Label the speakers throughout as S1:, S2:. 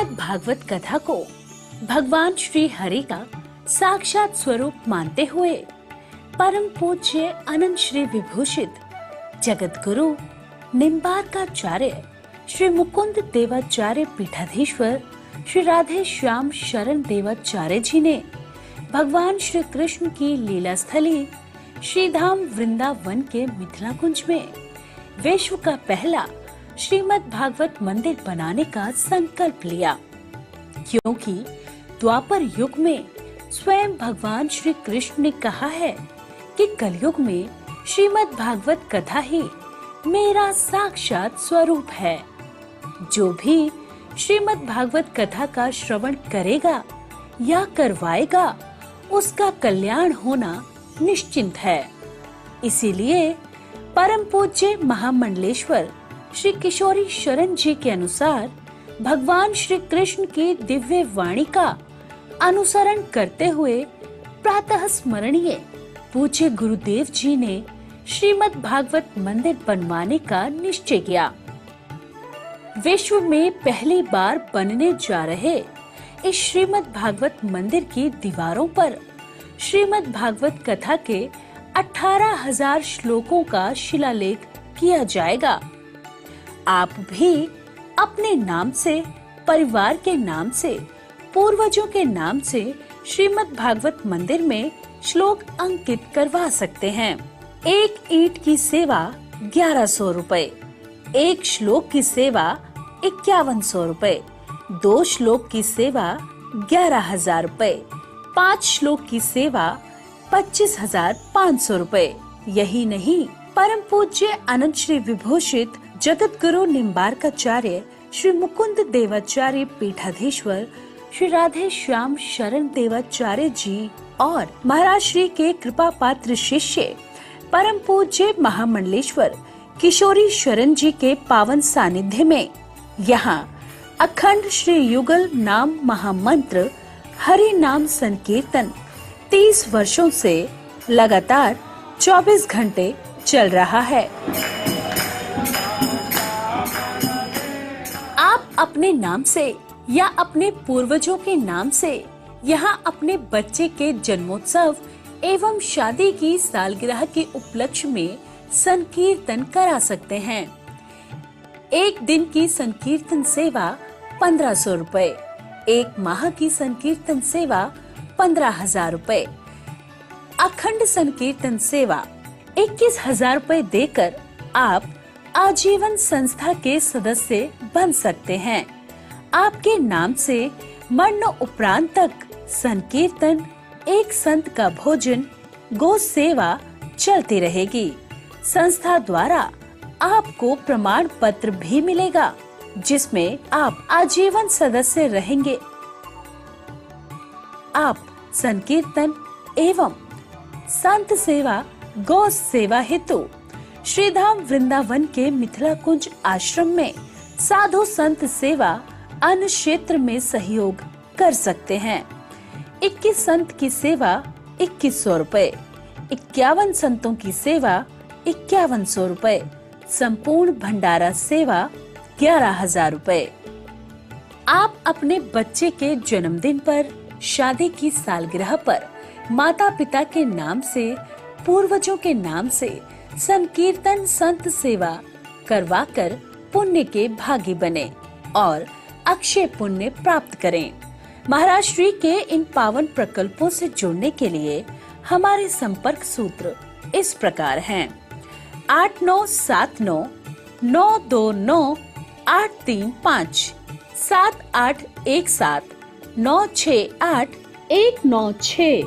S1: श्रीमद् भागवत कथा को भगवान श्री हरि का साक्षात स्वरूप मानते हुए परम पूज्य अनंत श्री विभूषित जगत गुरु निम्बार्काचार्य श्री मुकुंद देवाचार्य पीठाधीश्वर श्री राधे श्याम शरण देवाचार्य जी ने भगवान श्री कृष्ण की लीला स्थली श्री धाम वृंदावन के मिथिला कुंज में विश्व का पहला श्रीमद् भागवत मंदिर बनाने का संकल्प लिया, क्योंकि द्वापर युग में स्वयं भगवान श्री कृष्ण ने कहा है कि कलयुग में श्रीमद् भागवत कथा ही मेरा साक्षात स्वरूप है। जो भी श्रीमद् भागवत कथा का श्रवण करेगा या करवाएगा उसका कल्याण होना निश्चिंत है। इसीलिए परम पूज्य महामंडलेश्वर श्री किशोरी शरण जी के अनुसार भगवान श्री कृष्ण की दिव्य वाणी का अनुसरण करते हुए प्रातः स्मरणीय पूज्य गुरुदेव जी ने श्रीमद् भागवत मंदिर बनवाने का निश्चय किया। विश्व में पहली बार बनने जा रहे इस श्रीमद् भागवत मंदिर की दीवारों पर श्रीमद् भागवत कथा के 18,000 श्लोकों का शिलालेख किया जाएगा। आप भी अपने नाम से, परिवार के नाम से, पूर्वजों के नाम से श्रीमद् भागवत मंदिर में श्लोक अंकित करवा सकते हैं। एक ईंट की सेवा 1100 रुपए, एक श्लोक की सेवा 5100 रुपए, 2 श्लोक की सेवा 11,000 रुपए, 5 श्लोक की सेवा 25,500 रुपए। यही नहीं, परम पूज्य अनंत श्री विभूषित जगत गुरु निम्बार्काचार्य श्री मुकुंद देवाचार्य पीठाधीश्वर श्री राधे श्याम शरण देवाचार्य जी और महाराज श्री के कृपा पात्र शिष्य परम पूज्य महामंडलेश्वर किशोरी शरण जी के पावन सानिध्य में यहाँ अखंड श्री युगल नाम महामंत्र हरि नाम संकीर्तन 30 वर्षों से लगातार 24 घंटे चल रहा है। आप अपने नाम से या अपने पूर्वजों के नाम से यहाँ अपने बच्चे के जन्मोत्सव एवं शादी की सालगिरह के उपलक्ष्य में संकीर्तन करा सकते हैं। एक दिन की संकीर्तन सेवा 1500 रुपए, एक माह की संकीर्तन सेवा 15,000 रुपए, अखंड संकीर्तन सेवा 21,000 रुपए देकर आप आजीवन संस्था के सदस्य बन सकते हैं। आपके नाम से मरण उपरांत तक संकीर्तन, एक संत का भोजन, गो सेवा चलती रहेगी। संस्था द्वारा आपको प्रमाण पत्र भी मिलेगा जिसमें आप आजीवन सदस्य रहेंगे। आप संकीर्तन एवं संत सेवा, गौ सेवा हेतु श्रीधाम वृंदावन के मिथिला कुंज आश्रम में साधु संत सेवा अन्य क्षेत्र में सहयोग कर सकते हैं। 21 संत की सेवा 2100 रुपए, 51 संतों की सेवा 5100 रुपए, संपूर्ण भंडारा सेवा 11,000 रुपए। आप अपने बच्चे के जन्मदिन पर, शादी की सालगिरह पर माता पिता के नाम से, पूर्वजों के नाम से संकीर्तन संत सेवा करवाकर पुण्य के भागी बने और अक्षय पुण्य प्राप्त करें। महाराज श्री के इन पावन प्रकल्पों से जुड़ने के लिए हमारे संपर्क सूत्र इस प्रकार हैं: 8979 929 835, 7817 968 196।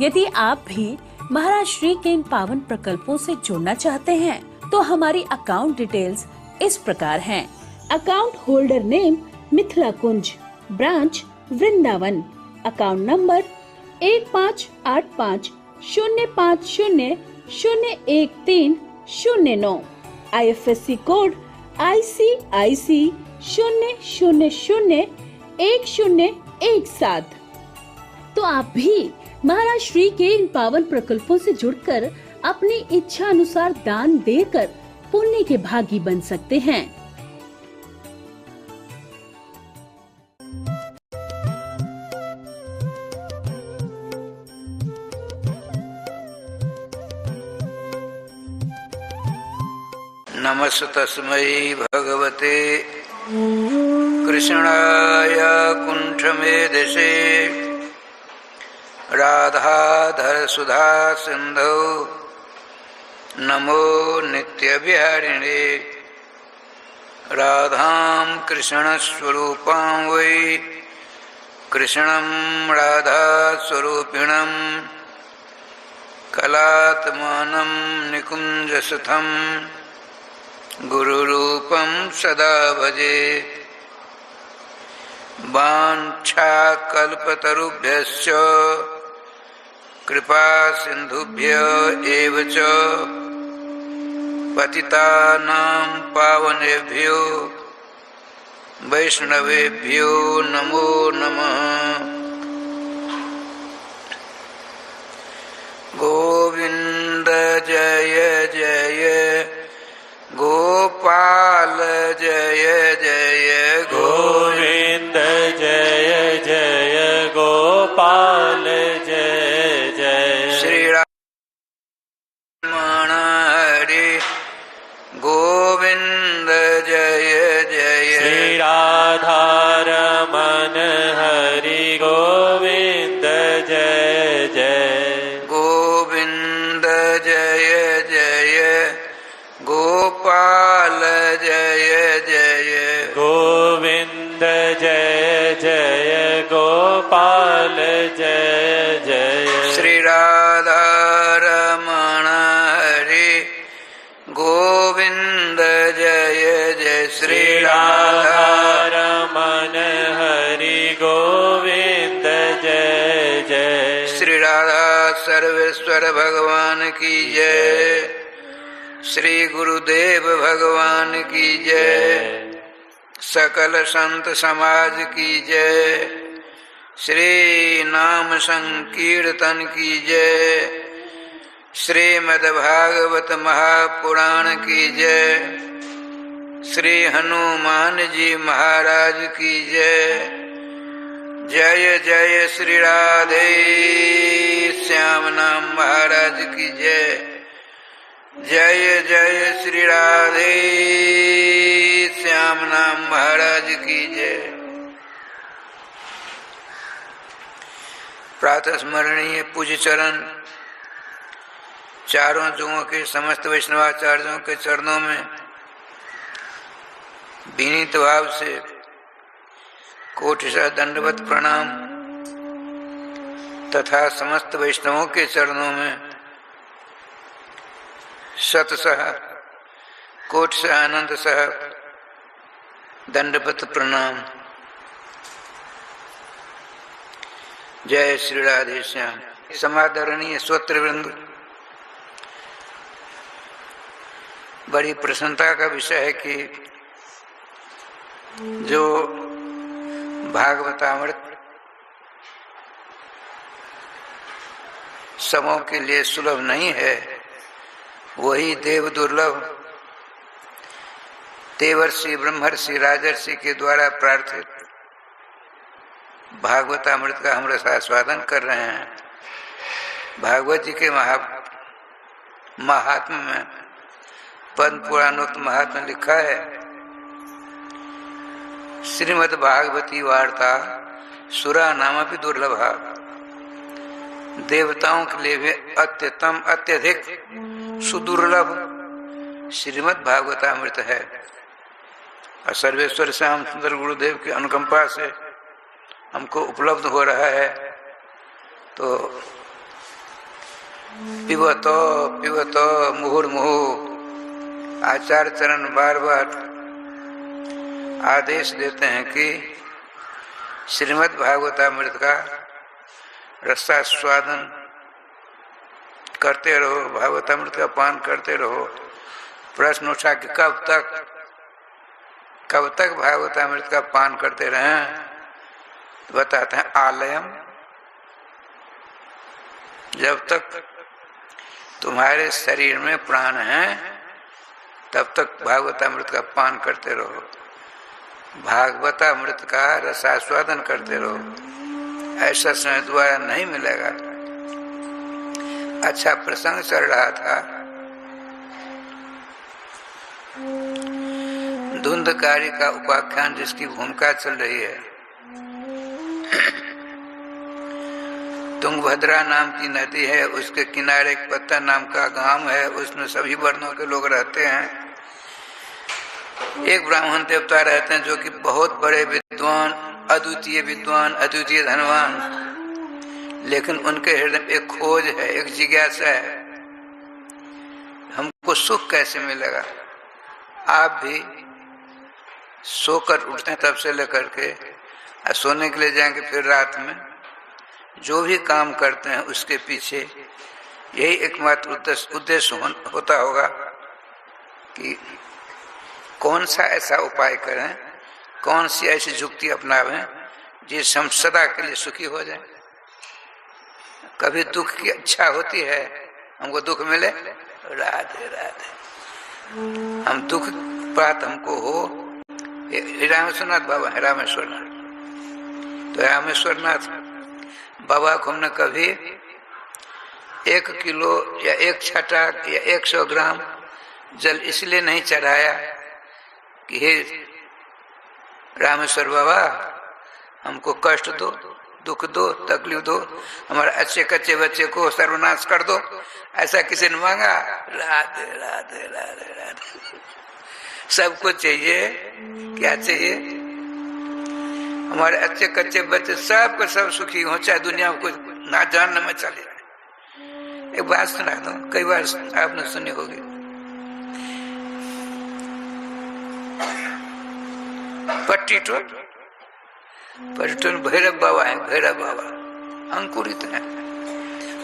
S1: यदि आप भी महाराज श्री के इन पावन प्रकल्पों से जुड़ना चाहते हैं तो हमारी अकाउंट डिटेल्स इस प्रकार हैं। Account holder name Mithila Kunj, branch Vrindavan, account number 158505001309, IFSC code ICIC 0001017। तो आप भी महाराज श्री के इन पावन प्रकल्पों से जुड़कर अपनी इच्छा अनुसार दान देकर पुण्य के भागी बन सकते हैं।
S2: नमस्तस्मै भगवते कृष्णाय कुण्ठमेधसे राधाधरसुधा सिन्धौ नमो नित्यविहारिणे राधां कृष्णस्वरूपां वै कृष्णं राधास्वरूपिणं कलात्मानं निकुञ्जसुतं गुरुरूपं सदा भजे। वाञ्छाकल्पतरुभ्यश्च कृपा सिन्धुभ्य एव च पतितानां पावनेभ्यो वैष्णवेभ्यो नमो नमः। गोविंद जय जय गोपाल जय जय
S3: गोविंद जय जय गोपाल जय जय
S2: श्री रमण हरि गोविंद जय जय
S3: श्री राधारमण हरि गोविंद जय जय
S2: गोविंद जय जय गोपाल जय जय
S3: गोविंद जय जय गोपाल जय जय
S2: श्री राधा रमण हरि गोविंद जय जय श्री राधा
S3: रमण हरि गोविंद जय जय
S2: श्री राधा सर्वेश्वर भगवान की जय। श्री गुरुदेव भगवान की जय। सकल संत समाज की जय। श्री नाम संकीर्तन की जय। श्रीमद्भागवत महापुराण की जय। श्री हनुमान जी महाराज की जय। जय जय श्री राधे श्याम नाम महाराज की जय। जय जय श्री राधे श्याम नाम महाराज की जय। प्रातः स्मरणीय पूज्य चरण चारों जुगों के समस्त वैष्णवाचार्यों के चरणों में विनीत भाव से कोटिशः दंडवत प्रणाम तथा समस्त वैष्णवों के चरणों में शतशः कोटिशः आनंद सह दंडवत प्रणाम। जय श्री राधे श्याम। समादरणीय श्रोतृवृंद, बड़ी प्रसन्नता का विषय है कि जो भागवतामृत समों के लिए सुलभ नहीं है, वही देव दुर्लभ देवर्षि ब्रह्मर्षि राजर्षि के द्वारा प्रार्थित भागवतामृत का हम रसास्वादन कर रहे हैं। भागवत जी के महात्म्य में पद्म पुराणोक्त महात्म्य लिखा है, श्रीमद् भागवती वार्ता सुरा नाम भी दुर्लभा। देवताओं के लिए भी अत्यतम अत्यधिक सुदुर्लभ श्रीमद् भागवतामृत है। और सर्वेश्वर श्याम सुंदर गुरुदेव की अनुकंपा से हमको उपलब्ध हो रहा है। तो पिबतो पिबतो मुहुर्मुहु आचार्य चरण बार बार आदेश देते हैं कि श्रीमद् भागवतामृत का रसास्वादन करते रहो, भागवतामृत का पान करते रहो। प्रश्न उठा कि कब तक भागवतामृत का पान करते रहें? बताते हैं आलयम, जब तक तुम्हारे शरीर में प्राण है तब तक भागवतामृत का पान करते रहो, भागवतामृत का रसास्वादन करते रहो। ऐसा समय द्वारा नहीं मिलेगा। अच्छा प्रसंग चल रहा था धुंधकारी का उपाख्यान जिसकी भूमिका चल रही है। तुंगभद्रा नाम की नदी है, उसके किनारे एक पत्ता नाम का गांव है, उसमें सभी वर्णों के लोग रहते हैं। एक ब्राह्मण देवता रहते हैं जो कि बहुत बड़े विद्वान, अद्वितीय धनवान, लेकिन उनके हृदय में एक खोज है, एक जिज्ञासा है, हमको सुख कैसे मिलेगा। आप भी सोकर उठते हैं तब से लेकर के सोने के लिए जाएंगे, फिर रात में जो भी काम करते हैं उसके पीछे यही एकमात्र उद्देश्य होता होगा कि कौन सा ऐसा उपाय करें, कौन सी ऐसी युक्ति अपनावें जिससे हम सदा के लिए सुखी हो जाएं। कभी दुख की इच्छा होती है, हमको दुख मिले, राधे राधे, हम दुख बात हमको हो। रामेश्वरनाथ बाबा है, रामेश्वरनाथ, तो रामेश्वरनाथ बाबा को हमने कभी 1 किलो या 1 छटा या 100 ग्राम जल इसलिए नहीं चढ़ाया कि हे रामेश्वर बाबा हमको कष्ट दो, दुख दो, तकलीफ दो, हमारे अच्छे कच्चे बच्चे को सर्वनाश कर दो, ऐसा किसी ने मांगा। राधे राधे राधे राधे, सबको चाहिए, क्या चाहिए, हमारे अच्छे कच्चे बच्चे सबको सब सुखी हो, चाहे दुनिया में कुछ ना जानने में चले जाए। एक बात सुना दो, कई बार आपने सुनी होगी। पट्टीटोल भैरव बाबा है, भैरव बाबा अंकुरित है,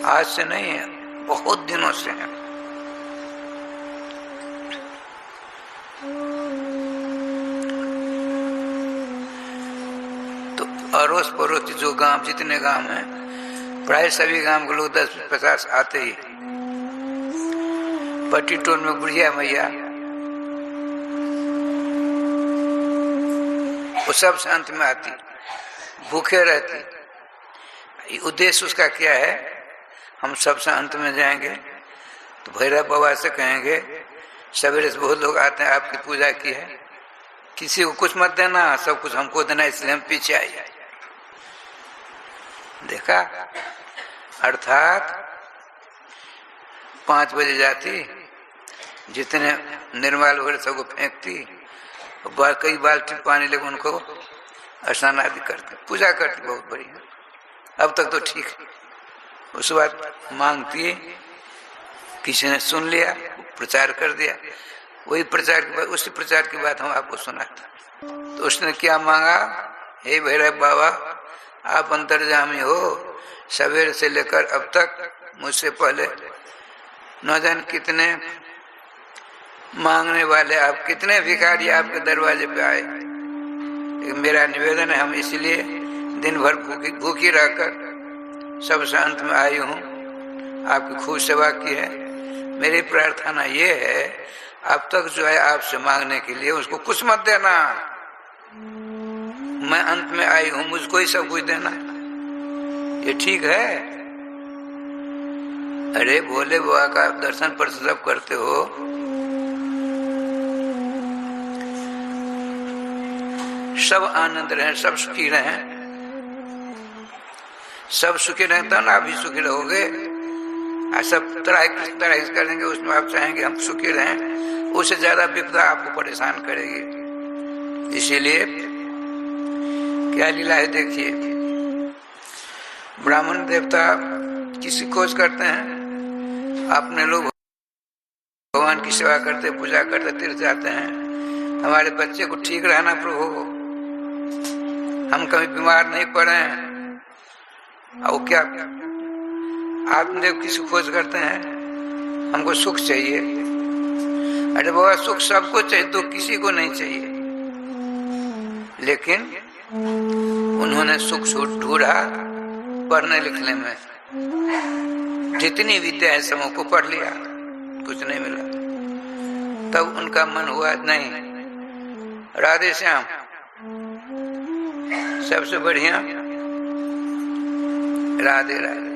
S2: आज से नहीं है, बहुत दिनों से है। तो अड़ोस पड़ोस जो गांव, जितने गांव हैं, प्राय सभी गांव के लोग 10-50 आते ही। पट्टीटोल में बुढ़िया मैया, वो सबसे अंत में आती, भूखे रहती। उद्देश्य उसका क्या है, हम सबसे अंत में जाएंगे तो भैरव बाबा से कहेंगे सवेरे से बहुत लोग आते हैं, आपकी पूजा की है, किसी को कुछ मत देना, सब कुछ हमको देना, इसलिए हम पीछे आए। देखा, अर्थात 5 बजे जाती, जितने निर्माल वगैरह सबको फेंकती, कई बाल्टी पानी लेकर उनको स्नान आदि करते, पूजा करती, बहुत बढ़िया। अब तक तो ठीक है। उस बाद मांगती, किसी ने सुन लिया, प्रचार कर दिया, वही प्रचार के बाद, उसी प्रचार की बात हम आपको सुनाते। तो उसने क्या मांगा, हे भैरव बाबा आप अंतर्यामी हो, सवेरे से लेकर अब तक मुझसे पहले न जाने कितने मांगने वाले, आप कितने भिखारी आपके दरवाजे पे आए। मेरा निवेदन है, हम इसलिए दिन भर भूखी रहकर सबसे अंत में आई हूँ, आपकी खूब सेवा की है। मेरी प्रार्थना ये है, अब तक जो है आपसे मांगने के लिए उसको कुछ मत देना, मैं अंत में आई हूँ, मुझको ही सब कुछ देना। ये ठीक है? अरे भोले बाबा का दर्शन पर सब करते हो, सब आनंद रहे, सब सुखी रहे, सब सुखी रहे तो ना आप भी सुखी रहोगे। सब तरह करेंगे, उसमें आप चाहेंगे हम सुखी रहें, उससे ज्यादा विपदा आपको परेशान करेगी। इसीलिए क्या लीला है देखिए, ब्राह्मण देवता किसी खोज करते हैं, अपने लोग भगवान की सेवा करते, पूजा करते, तीर्थ जाते हैं, हमारे बच्चे को ठीक रहना प्रभु, हम कभी बीमार नहीं पड़े। और क्या आत्मदेव किसी खोज करते हैं, हमको सुख चाहिए। अरे बाबा सुख सबको चाहिए, दुख किसी को नहीं चाहिए। लेकिन उन्होंने सुख ढूंढा पढ़ने लिखने में, जितनी विद्या है सबों को पढ़ लिया, कुछ नहीं मिला। तब उनका मन हुआ नहीं, राधे श्याम सबसे बढ़िया, राधे राधे।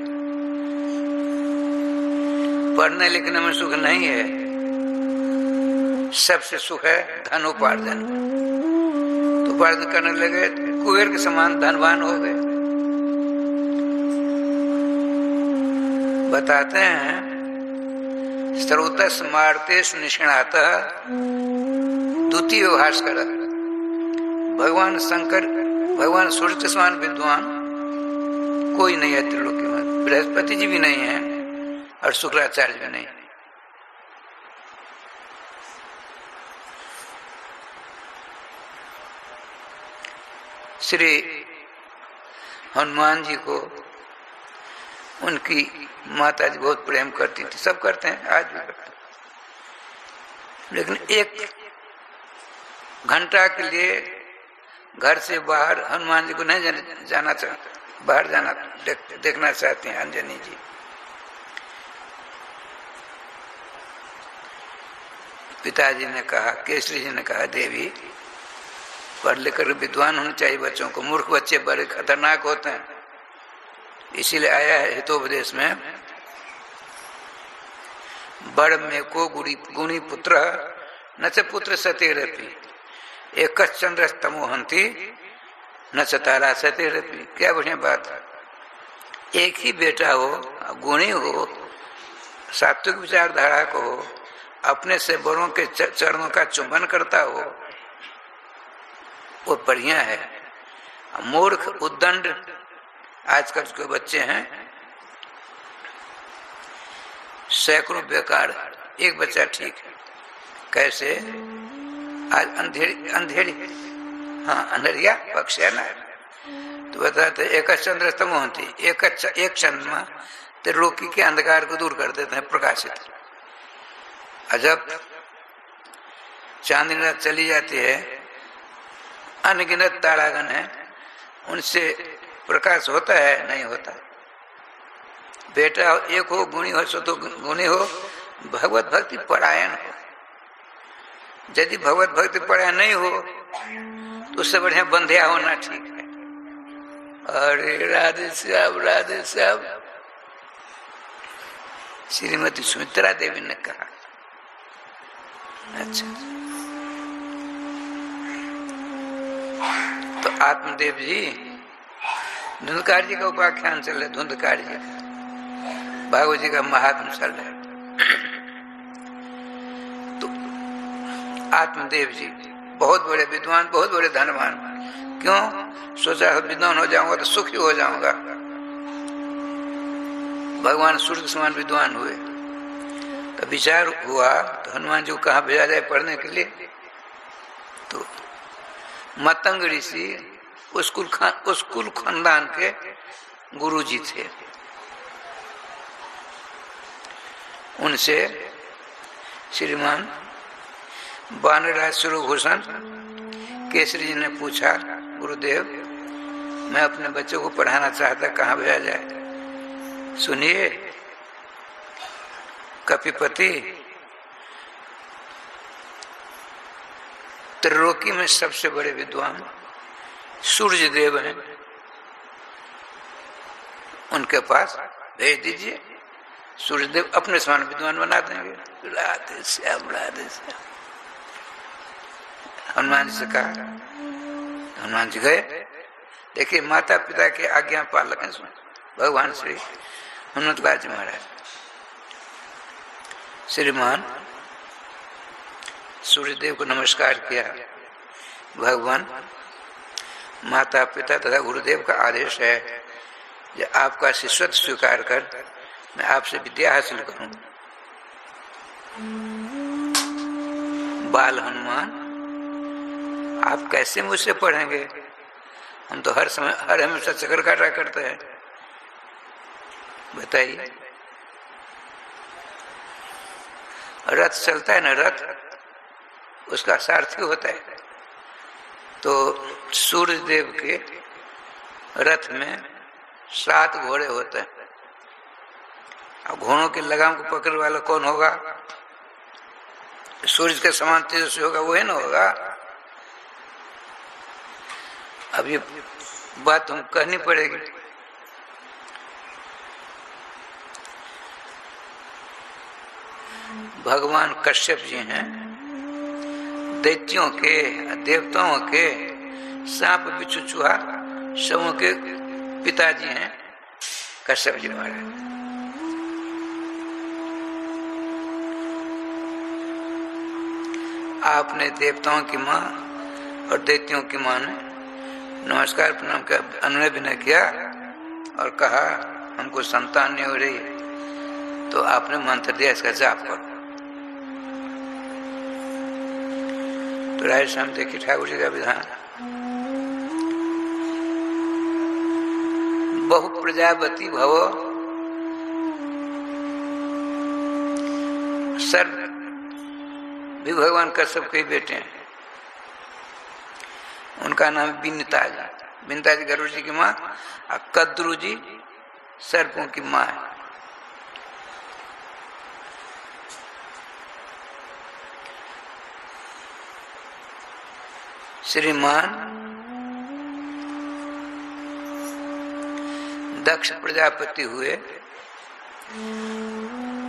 S2: पढ़ने लिखने में सुख नहीं है, सबसे सुख है धन उपार्जन। तो उपार्जन करने लगे, कुबेर के समान धनवान हो गए। बताते हैं सर्वतः स्मार्तेषु निष्णातः द्वितीय भास्कर। भगवान शंकर, भगवान सूर्य के समान विद्वान कोई नहीं है त्रिलोकी में। बृहस्पति जी भी नहीं है और शुक्राचार्य भी नहीं। श्री हनुमान जी को उनकी माता जी बहुत प्रेम करती थी, सब करते हैं, आज भी करते हैं। लेकिन एक घंटा के लिए घर से बाहर हनुमान जी को नहीं जाना चाहते, बाहर जाना देखना चाहते हैं अंजनी जी। पिताजी ने कहा, केसरी जी ने कहा, देवी पढ़ लिख कर विद्वान होने चाहिए बच्चों को, मूर्ख बच्चे बड़े खतरनाक होते हैं। इसीलिए आया है हितोपदेश में, बड़ में को गुणी पुत्र न च पुत्र सतेरपि, एक चंद्र तमोहंती न च तारा सतेरपि। क्या बढ़िया बात है। एक ही बेटा हो, गुणी हो, सात्विक विचारधारा को हो, अपने से बड़ों के चरणों का चुंबन करता हो, वो बढ़िया है। मूर्ख उद्दंड आजकल के बच्चे हैं, सैकड़ों बेकार, एक बच्चा ठीक है। कैसे? आज अंधेरी हाँ अंधेरिया पक्ष है ना, तो बताते एक चंद्रस्तम होती, एक चंद्रमा त्रिलोकी के अंधकार को दूर कर देते हैं, प्रकाशित। अजब चांदनी रात चली जाती है, अनगिनत तारागण है, उनसे प्रकाश होता है? नहीं होता। बेटा एक हो, गुणी हो, सो तो गुणी हो, भगवत भक्ति परायण हो। यदि भगवत भक्ति परायण नहीं हो तो उससे बढ़िया बंध्या होना ठीक है। अरे राधे श्याम, राधे श्याम। श्रीमती सुमित्रा देवी ने कहा। अच्छा, तो आत्मदेव जी धुंधकार जी का उपाख्यान चल रहा है, धुंधकार जी का, भागवत जी का महात्म चल रहा है। तो आत्मदेव जी बहुत बड़े विद्वान, बहुत बड़े धनवान। क्यों? सोचा विद्वान हो जाऊंगा तो सुखी हो जाऊंगा। भगवान सूर्य के समान विद्वान हुए। तो विचार हुआ तो हनुमान जी को कहाँ भेजा जाए पढ़ने के लिए? तो मतंग ऋषि उस कुल खानदान के गुरु जी थे। उनसे श्रीमान वानरराज सूर्यभूषण केसरी जी ने पूछा, गुरुदेव मैं अपने बच्चों को पढ़ाना चाहता, कहाँ भेजा जाए? सुनिए, कपिपति त्रिलोकी में सबसे बड़े विद्वान सूर्य देव हैं, उनके पास भेज दीजिए। सूर्यदेव अपने समान विद्वान बना देंगे। राधे श्याम, राधे श्याम। हनुमान जी से कहा, हनुमान जी गए। देखिए माता पिता के आज्ञा पालक हैं भगवान श्री हनुमत लाल जी महाराज। श्रीमान सूर्यदेव को नमस्कार किया। भगवान माता पिता तथा गुरुदेव का आदेश है कि आपका शिष्यत्व स्वीकार कर मैं आपसे विद्या हासिल करूं। बाल हनुमान आप कैसे मुझसे पढ़ेंगे? हम तो हर हमेशा चक्कर काटा करते हैं। बताइए, रथ चलता है ना, रथ उसका सारथी होता है। तो सूर्यदेव के रथ में 7 घोड़े होते हैं। अब घोड़ों के लगाम को पकड़ने वाला कौन होगा? सूर्य के समान तेजस्वी होगा, वही ना होगा। अब ये बात हम कहनी पड़ेगी। भगवान कश्यप जी हैं, दैत्यों के, देवताओं के, सांप बिच्छू चूहा सबों के पिताजी हैं कश्यप जी महाराज। आपने देवताओं की माँ और दैत्यों की माँ ने नमस्कार प्रणाम का अनुनय विनय किया और कहा हमको संतान नहीं हो रही, तो आपने मंत्र दिया इसका जाप करो। तो राय स्वामी देखिए ठाकुर जी का विधान, बहु प्रजापति भव सर्व भी भगवान कश्यप के बेटे हैं। उनका नाम बिन्ता जी, बिन्ता जी गरुड़ जी की माँ और कद्रू जी सर्पों की माँ है। श्रीमान दक्ष प्रजापति हुए,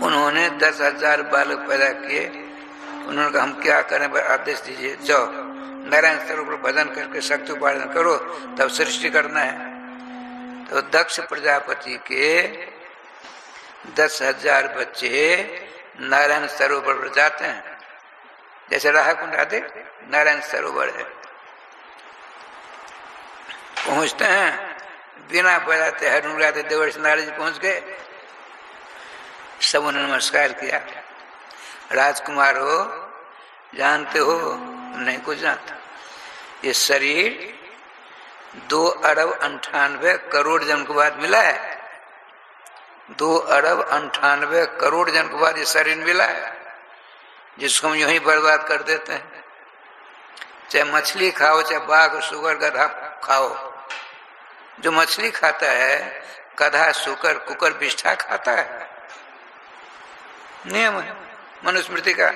S2: उन्होंने 10,000 बालक पैदा किए। उन्होंने कहा हम क्या करें, आदेश दीजिए, जाओ नारायण स्वरूप पर भजन करके शक्ति उपार्जन करो, तब सृष्टि करना है। तो दक्ष प्रजापति के 10,000 बच्चे नारायण सरोवर पर जाते हैं। जैसे राहा कुंड आदि नारायण सरोवर है, पहुंचते हैं, बिना बजाते हरण उड़ाते देवर्ष नारद जी पहुंच गए। सबने नमस्कार किया। राजकुमार हो, जानते हो? नहीं कुछ जानता। ये शरीर 2,98,00,00,000 जन्म के बाद मिला है। 2,98,00,00,000 जन्म के बाद ये शरीर मिला है, जिसको हम यूं ही बर्बाद कर देते हैं। चाहे मछली खाओ, चाहे बाघ सुगर गधा खाओ, जो मछली खाता है गधा सुकर कुकर बिष्ठा खाता है, नियम है मनुस्मृति का।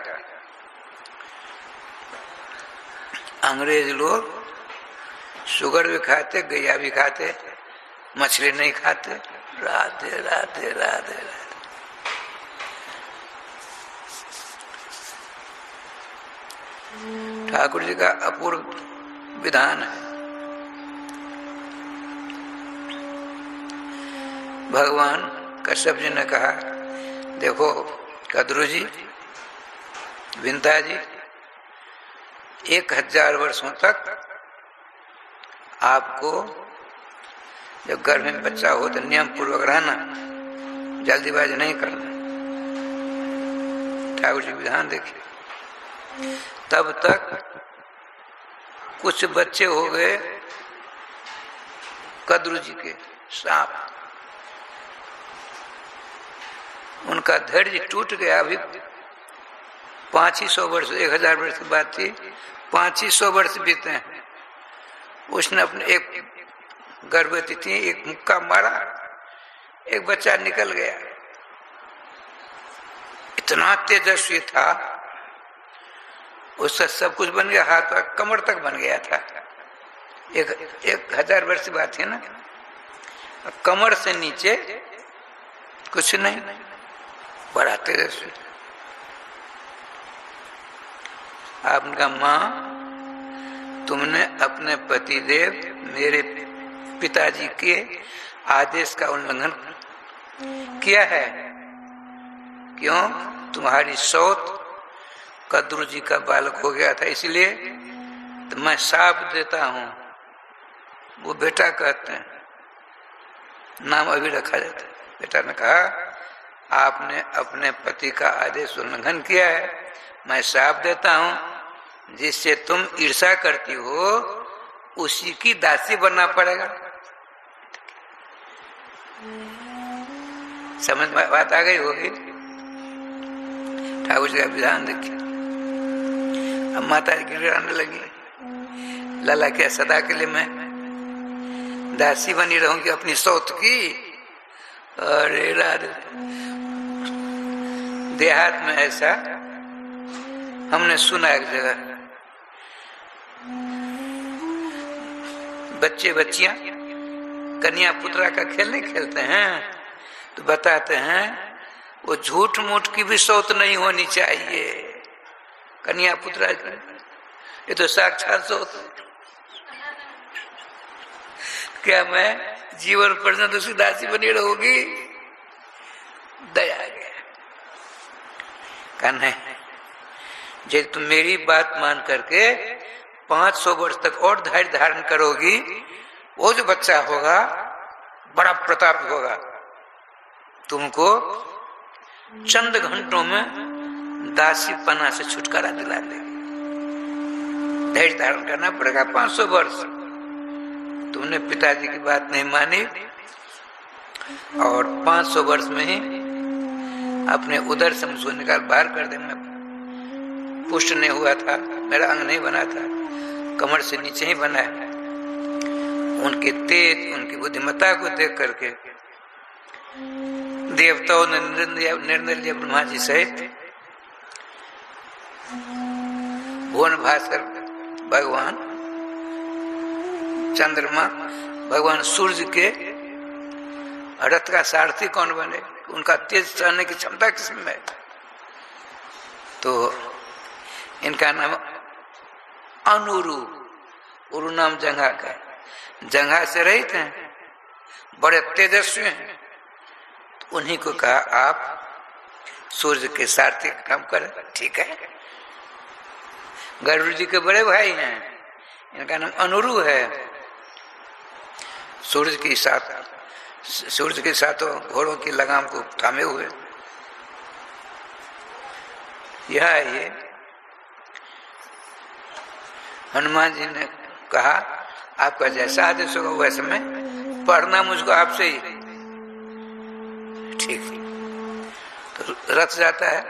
S2: अंग्रेज लोग शुगर भी खाते, गैया भी खाते, मछली नहीं खाते। राधे राधे राधे राधे। ठाकुर जी का अपूर्व विधान है। भगवान कश्यप जी ने कहा, देखो कद्रू जी, विंता जी, 1,000 वर्षों तक आपको जब गर्भ में बच्चा हो तो नियम पूर्वक रहना, जल्दीबाजी नहीं करना। ठाकुर जी विधान देखिए। तब तक कुछ बच्चे हो गए कद्रू जी के सांप, उनका धैर्य टूट गया। अभी 500 वर्ष, 1,000 वर्ष की बात थी, 500 वर्ष बीते हैं। उसने अपने एक गर्भवती थी, एक मुक्का मारा, एक बच्चा निकल गया। इतना तेजस्वी था, उससे सब कुछ बन गया, हाथ पर कमर तक बन गया था। 1,000 वर्ष की बात है ना, कमर से नीचे कुछ नहीं, बड़ा तेजस्वी। आपने कहा, माँ तुमने अपने पतिदेव मेरे पिताजी के आदेश का उल्लंघन किया है। क्यों? तुम्हारी सौत कद्रू जी का बालक हो गया था, इसलिए तो मैं शाप देता हूं। वो बेटा कहते हैं, नाम अभी रखा जाता है। बेटा ने कहा, आपने अपने पति का आदेश उल्लंघन किया है, मैं शाप देता हूं, जिससे तुम ईर्ष्या करती हो उसी की दासी बनना पड़ेगा। समझ में बात आ गई होगी। ठाकुर जी का विधान देखिए। अब माता जी गिड़गिड़ाने लगी, लाला क्या सदा के लिए मैं दासी बनी रहूंगी अपनी सौत की? अरे राधे, देहात में ऐसा हमने सुना एक जगह, बच्चे बच्चियां कन्या पुत्रा का खेल नहीं खेलते हैं, तो बताते हैं वो झूठ मूठ की भी सौत नहीं होनी चाहिए। कन्या पुत्रा ये तो साक्षात सोच। क्या मैं जीवन पर्यंत उसकी दासी बनी रहूंगी? दया आ गया। कहा नहीं, यदि तुम मेरी बात मान करके 500 वर्ष तक और धैर्य धारण करोगी, वो जो बच्चा होगा बड़ा प्रतापी होगा, तुमको चंद घंटों में दासी पना से छुटकारा दिला देगी। धैर्य धारण करना पड़ेगा 500 वर्ष। तुमने पिताजी की बात नहीं मानी और 500 वर्ष में ही अपने उदर से मुझको निकाल बाहर कर दे। मैं पुष्ट नहीं हुआ था, मेरा अंग नहीं बना था, कमर से नीचे ही बना है। उनके तेज, उनकी बुद्धिमत्ता को देख करके देवताओं ने निर्णय लिया, ब्रह्मा जी सहित भुवन भास्कर भगवान, चंद्रमा, भगवान सूर्य के रथ का सारथी कौन बने? उनका तेज सहने की क्षमता किसमें है? तो इनका नाम अनुरु, उरु नाम जंघा का है। जंघा से रहित हैं, बड़े तेजस्वी हैं। तो उन्हीं को कहा आप सूर्य के सारथी का काम करें। ठीक है। गरुड़ जी के बड़े भाई हैं, इनका नाम अनुरु है। सूर्य के साथों घोड़ों की लगाम को थामे हुए। यह ये हनुमान जी ने कहा आपका जैसा आदेश होगा वैसे मैं पढ़ना मुझको आपसे ही। ठीक, तो रथ जाता है,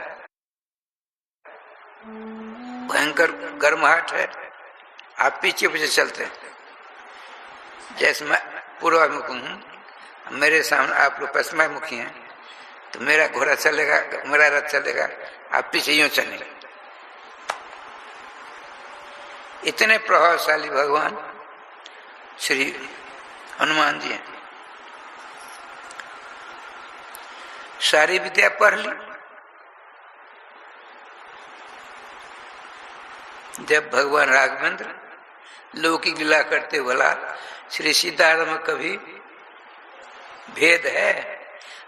S2: भयंकर गर्माहट है, आप पीछे पीछे चलते हैं। जैसे मैं पूर्वाभिमुख हूँ, मेरे सामने आप लोग पश्चिमाभिमुखी हैं, तो मेरा घोड़ा चलेगा, मेरा रथ चलेगा, आप पीछे यूं चलेंगे। इतने प्रभावशाली भगवान श्री हनुमान जी हैं। सारी विद्या पढ़ ली। जब भगवान राघवेंद्र लौकिक लीला करते बोला श्री सीताराम में कभी भेद है?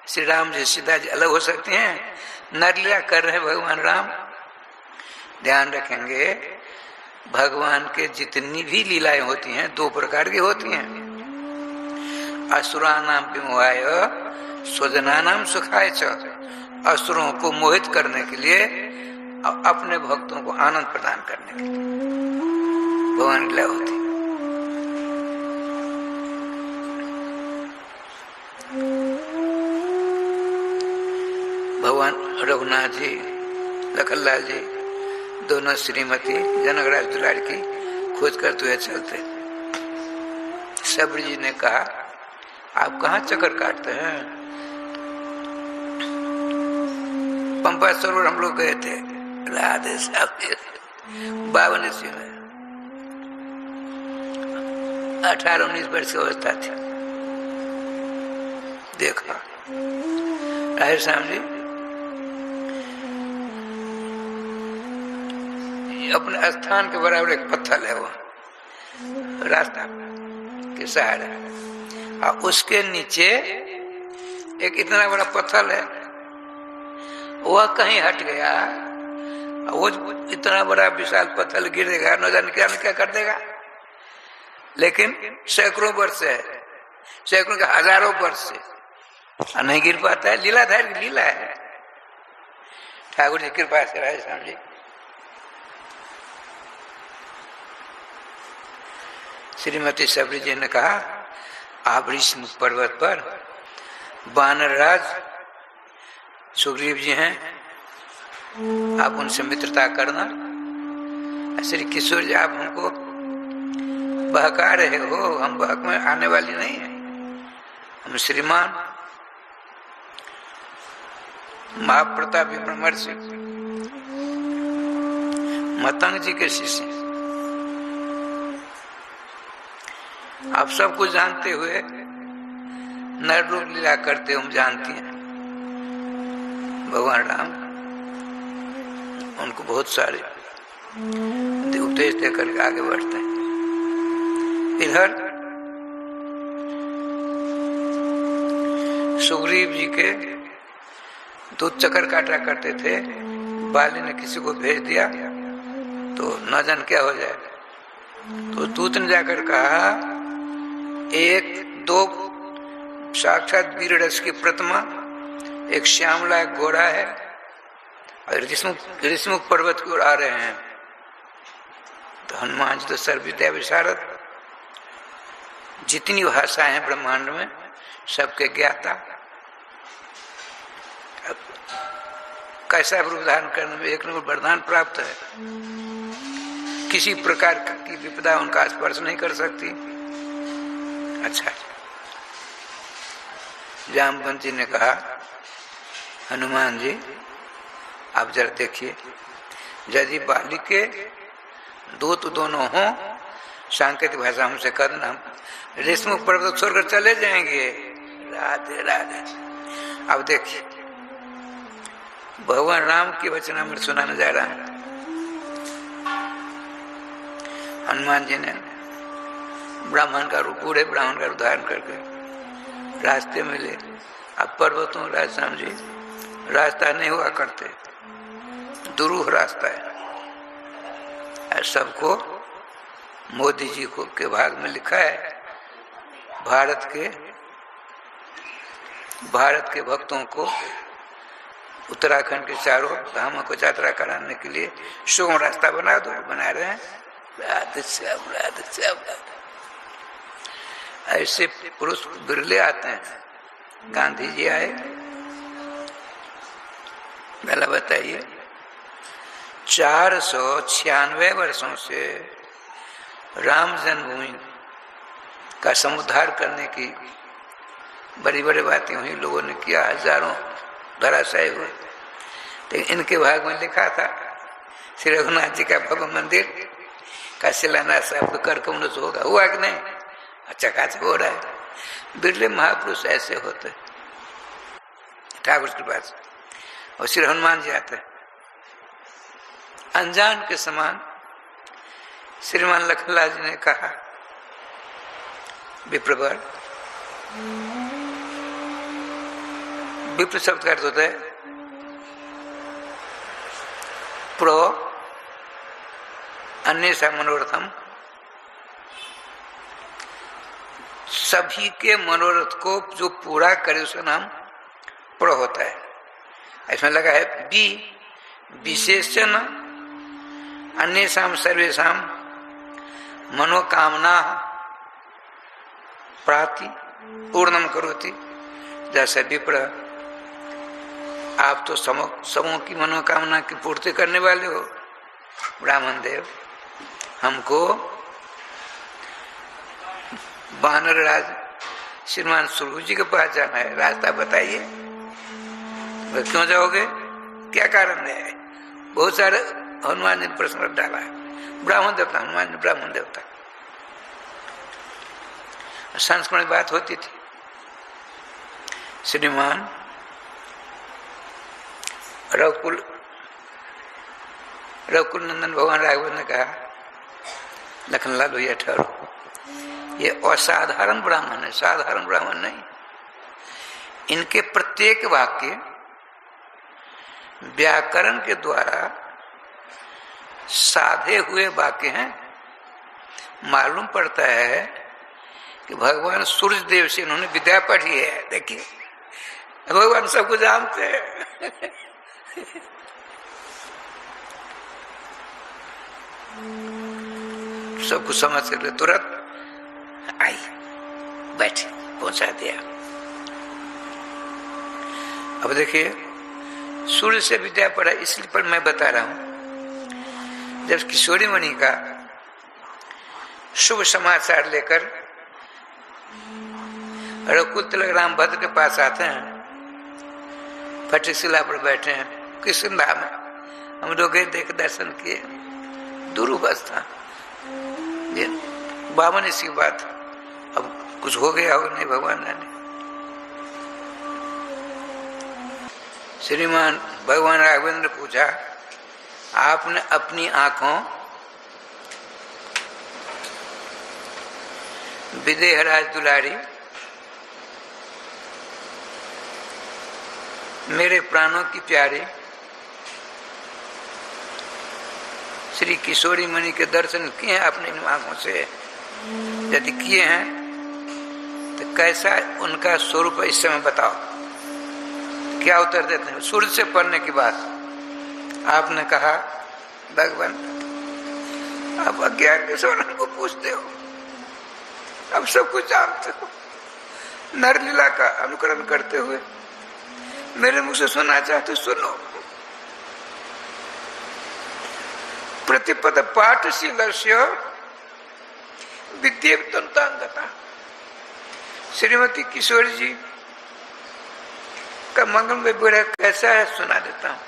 S2: श्री राम जी सीता जी अलग हो सकते हैं? नरलीला कर रहे हैं भगवान राम। ध्यान रखेंगे, भगवान के जितनी भी लीलाएं होती हैं 2 प्रकार की होती हैं। असुरानाम विमोहाय स्वजनानाम सुखाय च। असुरों को मोहित करने के लिए और अपने भक्तों को आनंद प्रदान करने के लिए भगवान की लीला होती है। भगवान रघुनाथ जी, लखनलाल जी दोनों श्रीमती जनकराज दुलारी की खोज करते हुए चलते। सबरी जी ने कहा आप कहाँ चक्कर काटते हैं? पंपा सरोवर हम लोग गए थे, राधे साहब 52 में 18-19 वर्ष की अवस्था थी। देखा राधे श्याम जी अपने स्थान के बराबर एक पत्थर है, वो रास्ता के सहारे, और उसके नीचे एक इतना बड़ा पत्थर है, वह कहीं हट गया, वो इतना बड़ा विशाल पत्थर गिरेगा, न जाने क्या कर देगा। लेकिन सैकड़ों वर्ष है, सैकड़ों के हजारों वर्ष से नहीं गिर पाता है। लीलाधारी की लीला है। ठाकुर जी कृपा से राधे श्याम जी श्रीमती सबरी जी ने कहा आप ऋषिमुख पर्वत पर वानर राज सुग्रीव जी हैं, आप उनसे मित्रता करना। श्री किशोर जी आप हमको बहका रहे हो, हम बहक में आने वाली नहीं है। हम श्रीमान महाप्रतापी ब्रह्मर्षि मतंग जी के शिष्य, आप सब कुछ जानते हुए नर रूप लीला करते हम जानती हैं। भगवान राम उनको बहुत सारे उपदेश देकर के आगे बढ़ते हैं। इधर सुग्रीव जी के दूध चक्कर काटा करते थे, बाली ने किसी को भेज दिया तो न जान क्या हो जाए। तो दूत ने जाकर कहा, एक दो साक्षात वीररस की प्रतिमा, एक श्यामला एक घोड़ा है और ऋषिमुख पर्वत की ओर आ रहे हैं। तो हनुमान जी तो सर्वविद्या विशारद, जितनी भाषाएं हैं ब्रह्मांड में सबके ज्ञाता, कैसा रूप धारण करने में एक नंबर वरदान प्राप्त है। किसी प्रकार की विपदा उनका स्पर्श नहीं कर सकती। अच्छा, जामवंत जी ने कहा, हनुमान जी आप जरा देखिए, यदि बाली के दूत दोनों हों, सांकेतिक भाषा हमसे कर देना, हम ऋषिमुख पर्वत छोड़कर चले जाएंगे। राधे राधे। अब देखिए, भगवान राम की वचनामृत सुनाने जा रहा है। हनुमान जी ने ब्राह्मण का रूप, बूढ़े ब्राह्मण का रूप धारण करके रास्ते में ले। अब पर्वतों राम जी रास्ता नहीं हुआ करते, दुरूह रास्ता है। सबको मोदी जी को के भाग में लिखा है, भारत के भक्तों को उत्तराखंड के चारों धामों को यात्रा कराने के लिए सुगम रास्ता बना दो, बना रहे हैं। राधे श्याम राधे श्याम। ऐसे पुरुष बिरले आते हैं। गांधी जी आए, पहला बताइए, 496 वर्षों से राम जन्मभूमि का समुद्धार करने की बड़ी बड़ी बातें हुई, लोगों ने किया, हजारों धराशायी हुए। तो इनके भाग में लिखा था श्री रघुनाथ जी का भव्य मंदिर का शिलान्यास आपको कर कम्युनिस्ट होगा, हुआ कि नहीं? अच्छा खासा हो रहा है। बिरले महापुरुष ऐसे होते ठाकुर के पास। और श्री हनुमान जी आते हैं अनजान के समान। श्रीमान लखनलाल जी ने कहा, विप्रवर, विप्र शब्द का अर्थ होता है प्रो अन्य मनोरथम, सभी के मनोरथ को जो पूरा करे उसका नाम प्रो होता है। इसमें लगा है बी, विशेषण अन्येषाम सर्वेषाम मनोकामना प्राति पूर्णम करोति। जैसे विप्र, आप तो समूह की मनोकामना की पूर्ति करने वाले हो। ब्राह्मण देव, हमको वानर राज श्रीमान सुरभु जी के पास जाना है, रास्ता बताइए। क्यों जाओगे, क्या कारण है? बहुत सारे हनुमान जी ने प्रश्न डाला है। ब्राह्मण देवता, हनुमान जी ब्राह्मण देवता। संस्कृत में बात होती थी, श्रीमान रघुकुल नंदन भगवान राघव ने कहा, लखनलाल भैया ठहरो, ये असाधारण ब्राह्मण है, साधारण ब्राह्मण नहीं। इनके प्रत्येक वाक्य व्याकरण के द्वारा साधे हुए वाक्य हैं। मालूम पड़ता है कि भगवान सूर्य देव से इन्होंने विद्या पढ़ी है। देखिए, भगवान सब कुछ जानते हैं। सब कुछ समझ कर तुरंत आई, बैठे, पहुंचा दिया। अब देखिए, सूर्य से विद्या पढ़ा, इसलिए पर मैं बता रहा हूं। जब किशोरी मणि का शुभ समाचार लेकर रघुकुल तिलक रामभद्र के पास आते हैं, फटिशिला पर बैठे हैं, कृष्ण धाम में हम लोग गए, देख दर्शन किए, दुरुवस्था, बामन इसकी बात। अब कुछ हो गया हो नहीं, भगवान ने। श्रीमान भगवान राघवेंद्र पूछा, आपने अपनी आंखों विदेहराज दुलारी मेरे प्राणों की प्यारी श्री किशोरी मणि के दर्शन किए हैं आपने इन आंखों से? यदि किए हैं तो कैसा उनका स्वरूप इस समय बताओ। क्या उत्तर देते हैं? सूर्य से पढ़ने की बात आपने कहा भगवान आप अज्ञान के सोलन को पूछते हो, अब सब कुछ जानते हो। नरलीला का अनुकरण करते हुए मेरे मुंह से सुनना चाहते सुनो। प्रतिपद पाठशीलस्य विद्येतंतांगता। श्रीमती किशोरी जी का मंगलमय विरह कैसा है सुना देता हूं।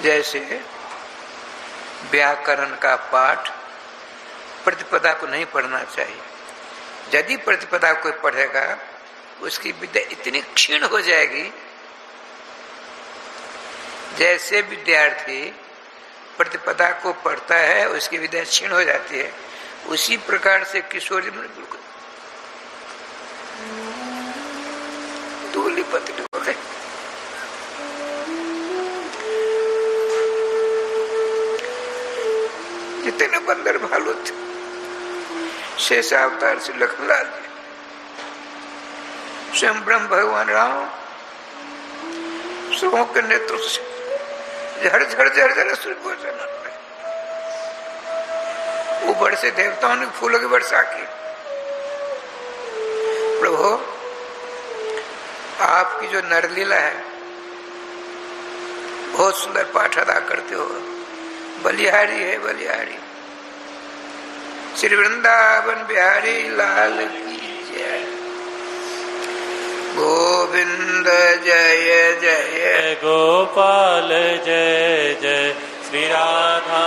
S2: जैसे व्याकरण का पाठ प्रतिपदा को नहीं पढ़ना चाहिए। यदि प्रतिपदा कोई पढ़ेगा उसकी विद्या इतनी क्षीण हो जाएगी, जैसे विद्यार्थी प्रतिपदा को पढ़ता है उसकी विद्या क्षीण हो जाती है, उसी प्रकार से किशोरी में बिल्कुल धूली पतली हो गई। जितने बंदर भालू थे शेषावतार से लखनलाल जी, स्वयं ब्रह्म भगवान राम सबों के नेतृत्व से झड़ झड़ झड़ झड़ सूर्य भोजन ऊपर से देवताओं ने फूलों की वर्षा की। प्रभु आपकी जो नरलीला है बहुत सुंदर पाठ अदा करते हो, बलिहारी है बलिहारी। श्री वृंदावन बिहारी लाल की जय। गोविंद जय जय
S3: गोपाल जय जय श्री राधा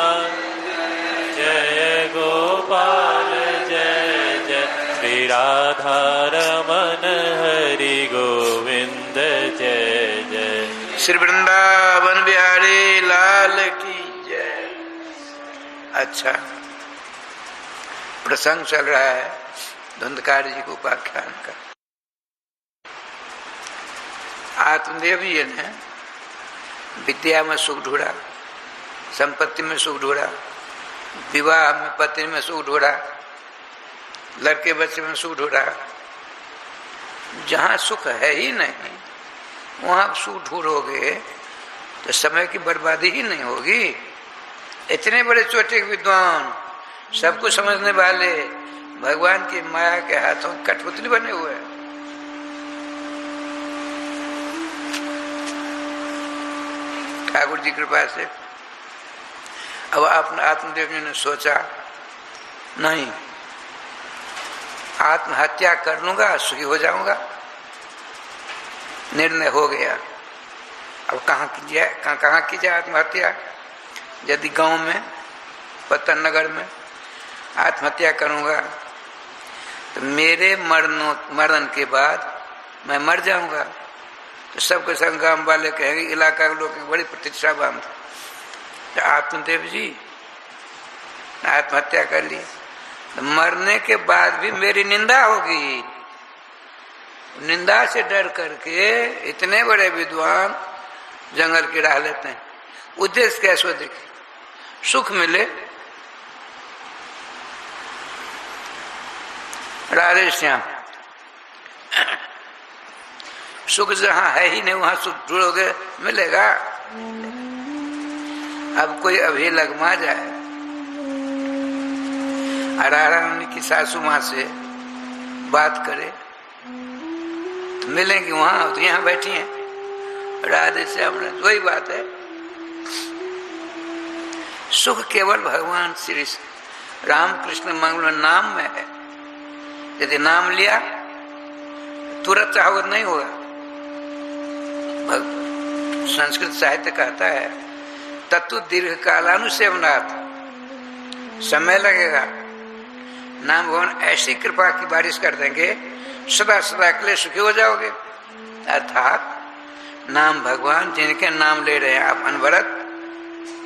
S3: जय गोपाल जय जय श्री राधा रमन हरि गोविंद जय जय
S2: श्री वृंदावन बिहारी लाल की जय। अच्छा प्रसंग चल रहा है धुंधकार जी को उपाख्यान का। आत्मदेव जी ने विद्या में सुख ढूंढा, संपत्ति में सुख ढूंढा, विवाह में पत्नी में सुख ढूंढा, लड़के बच्चे में सुख ढूंढा। जहाँ सुख है ही नहीं वहाँ सुख ढूंढोगे तो समय की बर्बादी ही नहीं होगी। इतने बड़े छोटे विद्वान सब कुछ समझने वाले भगवान की माया के हाथों कठपुतली बने हुए हैं। ठाकुर जी कृपा से अब आपने आत्मदेव जी ने सोचा नहीं आत्महत्या कर लूंगा सुखी हो जाऊंगा। निर्णय हो गया। अब कहाँ की जाए आत्महत्या? यदि गांव में पत्तन नगर में आत्महत्या करूंगा तो मेरे मरण के बाद मैं मर जाऊंगा तो सबके संग गांव वाले कहेंगे, इलाका के लोग बड़ी प्रतीक्षा बांध। तो आत्मदेव जी आत्महत्या कर ली तो मरने के बाद भी मेरी निंदा होगी। निंदा से डर करके इतने बड़े विद्वान जंगल की राह लेते हैं। उद्देश्य कैसे देखे? सुख मिले। राधे श्याम सुख जहां है ही नहीं वहां सुख ढूंढोगे मिलेगा? अब कोई अभी लगमा जाए रानी की सासू माँ से बात करे तो मिलेंगी वहां, तो यहाँ बैठी हैं राधे श्याम। वही बात है, सुख केवल भगवान श्री रामकृष्ण मंगल नाम में है। यदि नाम लिया तुरंत चाहो नहीं होगा। संस्कृत साहित्य कहता है तत्व दीर्घ कालानुसेवनात्, समय लगेगा। नाम भगवान ऐसी कृपा की बारिश कर देंगे सदा सदा के लिए सुखी हो जाओगे। अर्थात नाम भगवान जिनके नाम ले रहे हैं आप अनवरत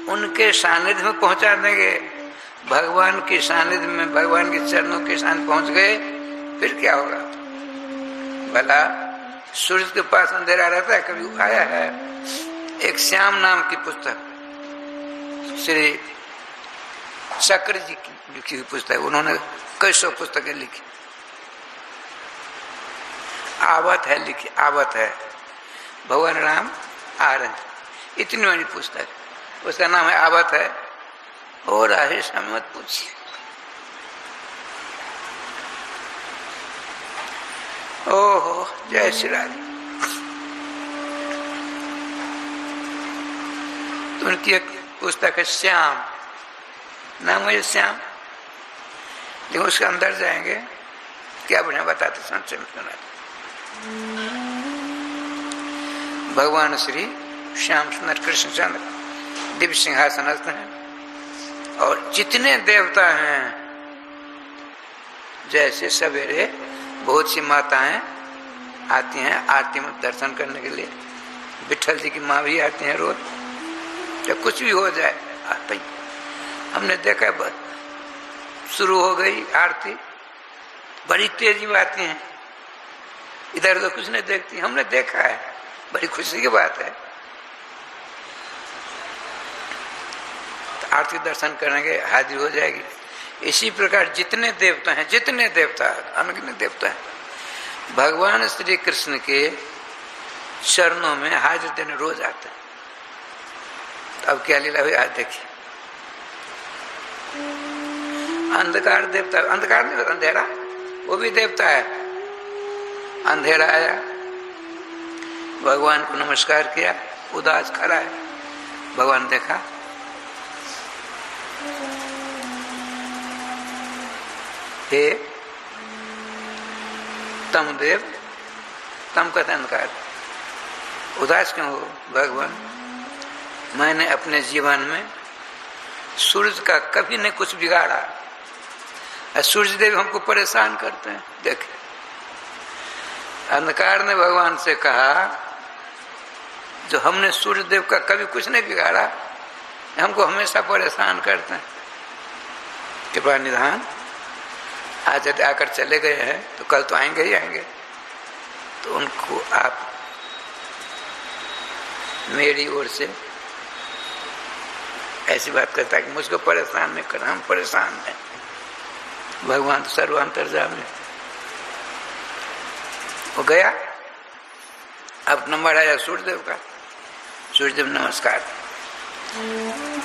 S2: उनके सानिध्य में पहुंचा देंगे, भगवान के सानिध्य में, भगवान के चरणों के साथ पहुंच गए, फिर क्या होगा? भला सूर्य के पास अंधेरा रहता है? कभी आया है? एक श्याम नाम की पुस्तक श्री शक्कर जी की लिखी हुई पुस्तक, उन्होंने कई सौ पुस्तकें लिखी, आवत है लिखी, आवत है, भगवान राम आ रहे हैं, इतनी बड़ी पुस्तक, उसका नाम है आवत है। और आगे समय मत पूछिए। ओहो, जय श्री राधे। तो उनकी एक पुस्तक है श्याम, नाम है श्याम, लेकिन उसके अंदर जाएंगे क्या बढ़िया बताते, संशय में सुनाते। भगवान श्री श्याम सुंदर कृष्णचंद्र दिव्य सिंहासनस्थ हैं, और जितने देवता हैं, जैसे सवेरे बहुत सी माताएं आती हैं आरती में दर्शन करने के लिए, विठल जी की माँ भी आती हैं रोज, जब कुछ भी हो जाए आती। हमने देखा शुरू हो गई आरती, बड़ी तेजी में आती हैं, इधर उधर कुछ नहीं देखती, हमने देखा है, बड़ी खुशी की बात है। तो आरती दर्शन करेंगे, हाजिर हो जाएगी। इसी प्रकार जितने देवता हैं, जितने देवता, अनगिनत देवता हैं, भगवान श्री कृष्ण के चरणों में हाजिर देने रोज आते हैं। तो अब क्या लीला हुई आज देखिए। अंधकार देवता, अंधकार नहीं होता, अंधेरा, वो भी देवता है। अंधेरा आया, भगवान को नमस्कार किया, उदास खड़ा है, भगवान देखा, हे तम देव, तम कहते अंधकार, उदास क्यों हो भगवान? मैंने अपने जीवन में सूरज का कभी नहीं कुछ बिगाड़ा, सूरज देव हमको परेशान करते हैं। देखे, अंधकार ने भगवान से कहा, जो हमने सूर्य देव का कभी कुछ नहीं बिगाड़ा, हमको हमेशा परेशान करते हैं, कृपा निधान। आज यदि आकर चले गए हैं तो कल तो आएंगे ही आएंगे, तो उनको आप मेरी ओर से ऐसी बात करता है कि मुझको परेशान नहीं करना, हम परेशान हैं। भगवान तो सर्वांतर्यामी, वो गया। अब नंबर आया सूर्यदेव का, सूर्यदेव नमस्कार।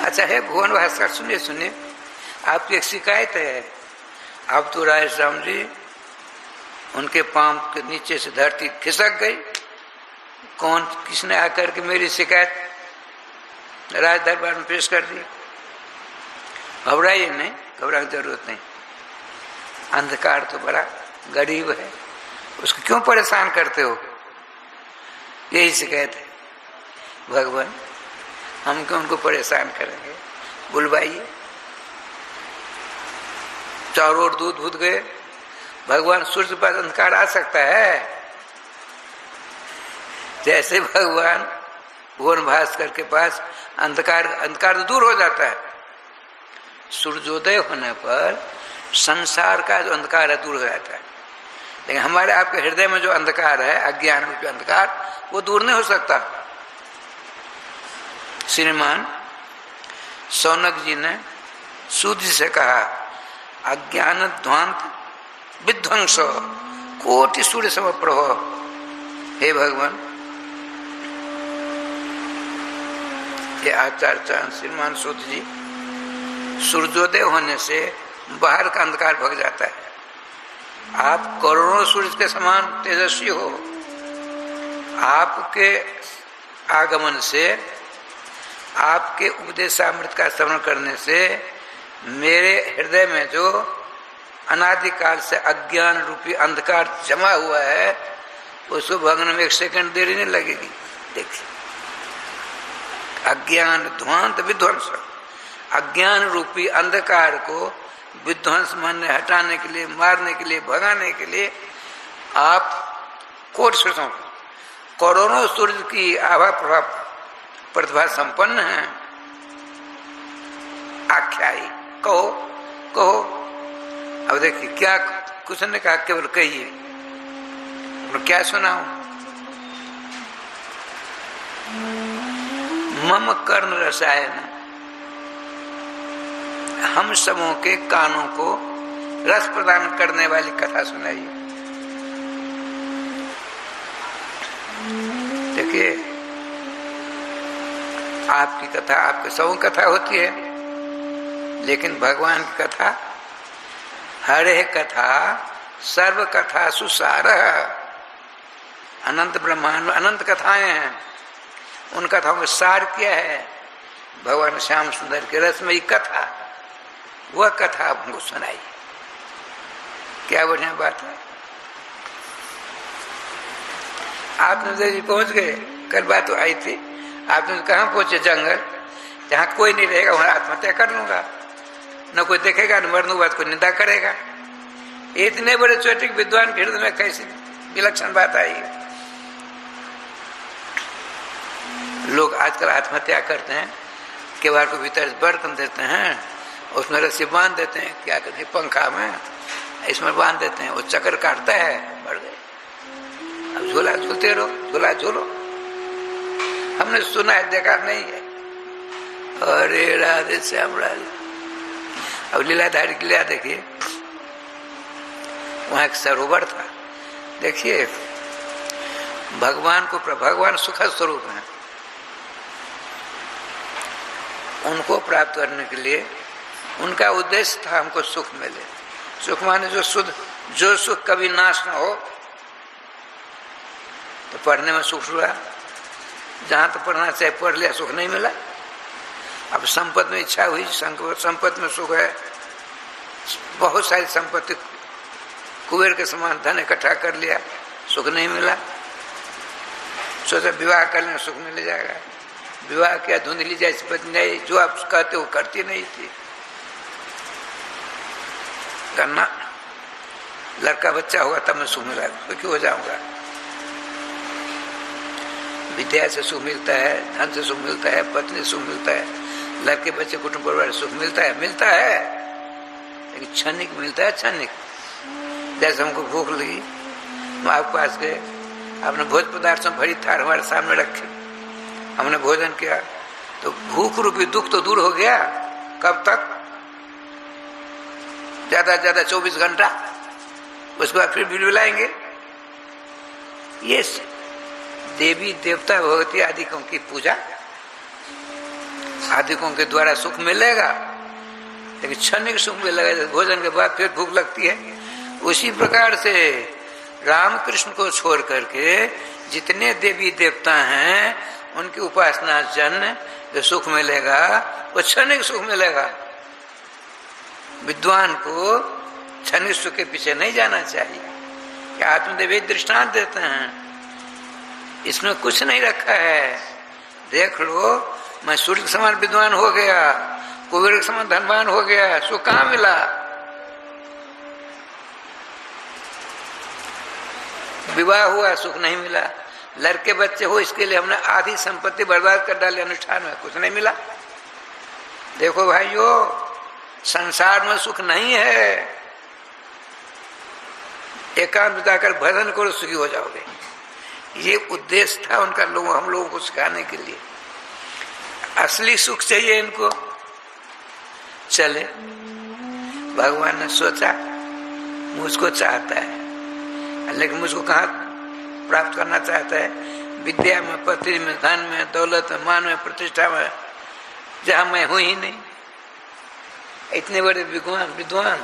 S2: अच्छा है भुवन भास्कर, सुनिए सुनिए, आपकी एक शिकायत है। अब तो राय श्याम जी, उनके पांव के नीचे से धरती खिसक गई। कौन, किसने आकर के मेरी शिकायत राज दरबार में पेश कर दी? घबराइए नहीं, घबराने की जरूरत नहीं। अंधकार तो बड़ा गरीब है, उसको क्यों परेशान करते हो? यही शिकायत है। भगवान, हम क्यों उनको परेशान करेंगे? बुलवाइए। चारों ओर दूध भूत गए। भगवान सूर्य के पास अंधकार आ सकता है? जैसे भगवान भुवन भास्कर के पास अंधकार, अंधकार तो दूर हो जाता है। सूर्योदय होने पर संसार का जो अंधकार है दूर हो जाता है, लेकिन हमारे आपके हृदय में जो अंधकार है, अज्ञान में जो अंधकार, वो दूर नहीं हो सकता। श्रीमान सौनक जी ने सूत जी से कहा, अज्ञान ध्वांत विध्वंस कोटि सूर्य सम प्रभो। हे भगवान, ये आचार्य श्रीमान सूत जी, सूर्योदय होने से बाहर का अंधकार भग जाता है। आप करोड़ों सूर्य के समान तेजस्वी हो। आपके आगमन से, आपके उपदेशामृत का श्रवण करने से मेरे हृदय में जो अनादिकाल से अज्ञान रूपी अंधकार जमा हुआ है, उसको भगने में एक सेकंड देरी नहीं लगेगी। देखिए, अज्ञान ध्वांत विध्वंस, अज्ञान रूपी अंधकार को विध्वंस मन हटाने के लिए, मारने के लिए, भगाने के लिए आप कोटि सूर्यों, करोड़ों सूर्य की आभा प्रभा प्रतिभा संपन्न है। से आई, कहो कहो। अब देखिए क्या कुछ ने कहा, केवल कहिए, क्या सुनाऊं। मम कर्ण रसायन, हम सबों के कानों को रस प्रदान करने वाली कथा सुनाइए। देखिए आपकी कथा, आपके सबों कथा होती है, लेकिन भगवान की कथा, हरे कथा सर्व कथा सुसार, अनंत ब्रह्मांड में अनंत कथाएं हैं, उन कथाओं का सार क्या है? भगवान श्याम सुंदर के रसमयी कथा, वह कथा आप हमको सुनाई। क्या बढ़िया बात है। आप नंदा जी पहुंच गए, कल बात तो आई थी, आपने कहाँ पहुंचे? जंगल, जहाँ कोई नहीं रहेगा वहां आत्महत्या कर लूंगा, न कोई देखेगा, न मरने के बाद कोई निंदा करेगा। इतने बड़े चोटिक विद्वान हृदय में कैसी विलक्षण बात आई। लोग आजकल आत्महत्या करते हैं, केवाड़ को भीतर बर्तन देते हैं, उसमें रस्सी बांध देते हैं, क्या कहते हैं, पंखा में इसमें बांध देते हैं, वो चक्कर काटता है, मर गए। अब झूला झूलते रहो, झूला झूलो। हमने सुना है, देखा नहीं है। अरे राधे श्याम राधे। अब लीलाधारी की लीला देखिए, वहां एक सरोवर था। देखिए भगवान को, भगवान सुखद स्वरूप है, उनको प्राप्त करने के लिए उनका उद्देश्य था हमको सुख मिले। सुख माने जो शुद्ध, जो सुख कभी नाश न हो। तो पढ़ने में सुख हुआ, जहां तो पढ़ना चाहिए पढ़ लिया, सुख नहीं मिला। अब संपत्ति में इच्छा हुई, संपत्ति में सुख है, बहुत सारी संपत्ति कुबेर के समान धन इकट्ठा कर लिया, सुख नहीं मिला। सोचा विवाह कर लें, सुख मिल जाएगा। विवाह किया, धुंधली जैसी पत्नी नहीं, जो आप कहते वो करती नहीं थी। करना लड़का बच्चा होगा तब मैं सुख मिला, सुखी हो जाऊंगा। विद्या से सुख मिलता है, धन से सुख मिलता है, पत्नी से सुख मिलता है, लड़के बच्चे कुटुंब परिवार सुख मिलता है, लेकिन क्षणिक मिलता है, क्षणिक। जैसे हमको भूख लगी, हम आपके पास गए, आपने भोज पदार्थों भरी थार हमारे सामने रखे, हमने भोजन किया, तो भूख रूपी दुख तो दूर हो गया। कब तक? ज्यादा ज्यादा 24 घंटा, उसके बाद फिर बिलबिलाएंगे। ये देवी देवता भगवती आदिकों की पूजा, आदिकों के द्वारा सुख मिलेगा, लेकिन क्षणिक सुख मिलेगा। भोजन के बाद फिर भूख लगती है। उसी प्रकार से रामकृष्ण को छोड़ करके जितने देवी देवता हैं, उनकी उपासना जन जो सुख मिलेगा वो क्षणिक सुख मिलेगा। विद्वान को क्षणिक सुख के पीछे नहीं जाना चाहिए। क्या आत्मदेव दृष्टांत देते हैं, इसमें कुछ नहीं रखा है। देख लो, मैं सूर्य के समान विद्वान हो गया, कुबेर के समान धनवान हो गया, सुख कहाँ मिला? विवाह हुआ, सुख नहीं मिला। लड़के बच्चे हो, इसके लिए हमने आधी संपत्ति बर्बाद कर डाली, अनुष्ठान में कुछ नहीं मिला। देखो भाइयों, संसार में सुख नहीं है। एकांत बिताकर भजन करो, सुखी हो जाओगे। ये उद्देश्य था उनका, हम लोगों को सिखाने के लिए। असली सुख चाहिए इनको, चले। भगवान ने सोचा मुझको चाहता है, लेकिन मुझको कहाँ प्राप्त करना चाहता है? विद्या में, पत्नी में, धन में, दौलत में, मान में, प्रतिष्ठा में, जहाँ मैं हूं ही नहीं। इतने बड़े विद्वान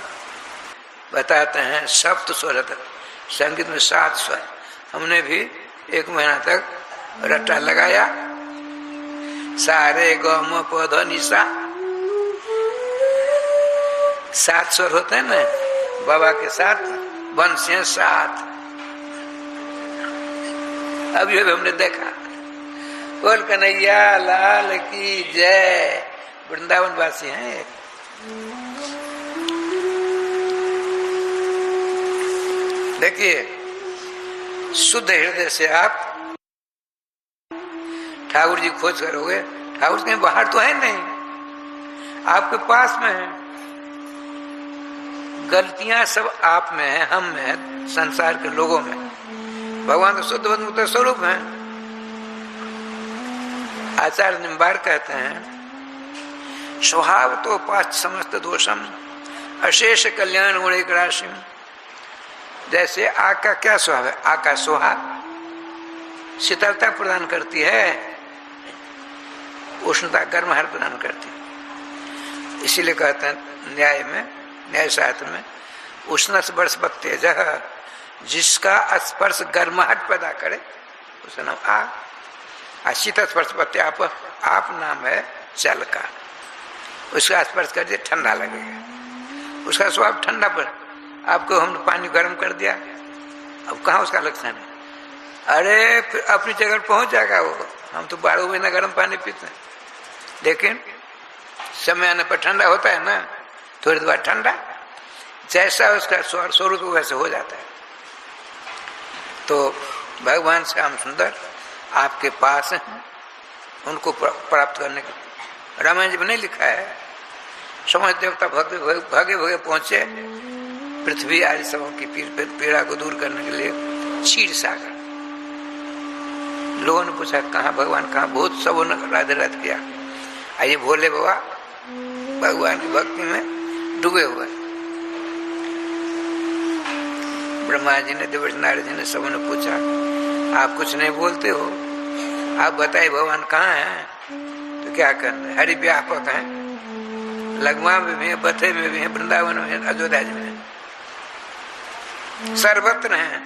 S2: बताते हैं सप्त स्वर, संगीत में 7 स्वर। हमने भी 1 महीना तक रट्टा लगाया, सारे ग म प ध नि सा, 7 स्वर होते हैं ना, बाबा के साथ बंसियां 7। अभी हमने देखा। बोल कन्हैया लाल की जय। वृंदावन वासी हैं। देखिए, शुद्ध हृदय से आप ठाकुर जी खोज करोगे, ठाकुर कहीं बाहर तो है नहीं। आपके पास में है। गलतियां सब आप में है, हम में है, संसार के लोगों में। भगवान तो शुद्ध बुद्ध स्वरूप है। आचार्य निम्बार कहते हैं स्वभाव तो पाच समस्त दोषम अशेष कल्याण गुणिक राशि। जैसे आग का क्या स्वभाव है? आग का स्वभाव शीतलता प्रदान करती है, उष्णता गर्माहट प्रदान करती है। इसीलिए कहते हैं न्याय में, न्याय शास्त्र में, उष्ण स्पर्श तेज, जिसका स्पर्श गर्माहट पैदा करे उसका नाम आग। शीतल स्पर्श आप नाम है जल का, उसका स्पर्श कर दिया ठंडा लगेगा, उसका स्वभाव ठंडा। पर आपको हमने पानी गर्म कर दिया, अब कहाँ उसका लक्षण है? अरे फिर अपनी जगह पहुंच जाएगा वो। हम तो 12 महीना गर्म पानी पीते हैं, लेकिन समय आने पर ठंडा होता है ना, थोड़ी देर बाद ठंडा। जैसा उसका स्वरूप वैसे हो जाता है। तो भगवान श्याम सुंदर आपके पास हैं, उनको प्राप्त करने के रामायण जी में नहीं लिखा है। समझ देवता भागे भागे पहुंचे पृथ्वी आदि सबों की पीड़ा को दूर करने के लिए क्षीर सागर। लोगों ने पूछा कहाँ भगवान कहाँ? बहुत सबों ने राधे राधे किया। आइए भोले बाबा भगवान की भक्ति में डूबे हुए। ब्रह्मा जी ने, देवर्षि नारद जी ने, सबों ने पूछा आप कुछ नहीं बोलते हो, आप बताइए भगवान कहाँ हैं? तो क्या करना है? हरि व्यापक हैं, लगमा में भी है, बथे में भी है, वृंदावन में है, अयोध्या में है, सर्वत्र हैं।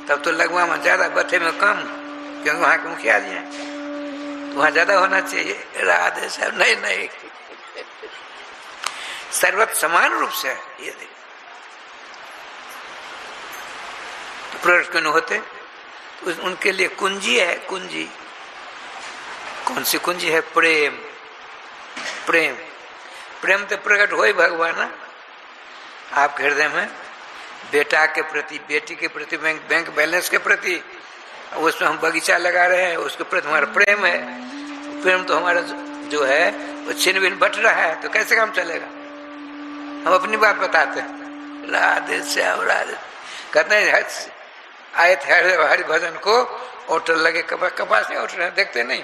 S2: तब तो लगमा में ज्यादा, बथे में कम, क्योंकि वहां के मुखिया जी हैं, तो वहां ज्यादा होना चाहिए। राधे साहब नहीं सर्वत्र समान रूप से ये देखिए। तो प्रकट क्यों नहीं होते? उनके लिए कुंजी है, कुंजी। कौन सी कुंजी है? प्रेम। प्रेम प्रेम तो प्रकट हो ही भगवान ना आपके हृदय में। बेटा के प्रति, बेटी के प्रति, बैंक बैलेंस के प्रति, उसमें हम बगीचा लगा रहे हैं, उसके प्रति हमारा प्रेम है। प्रेम तो हमारा जो है वो छिन्न भिन्न बट रहा है, तो कैसे काम चलेगा? हम अपनी बात बताते हैं, राधे श्याम राधे कहते हैं। आए थे हरि भजन को, ओटर लगे कपास नहीं ओट रहे, देखते नहीं।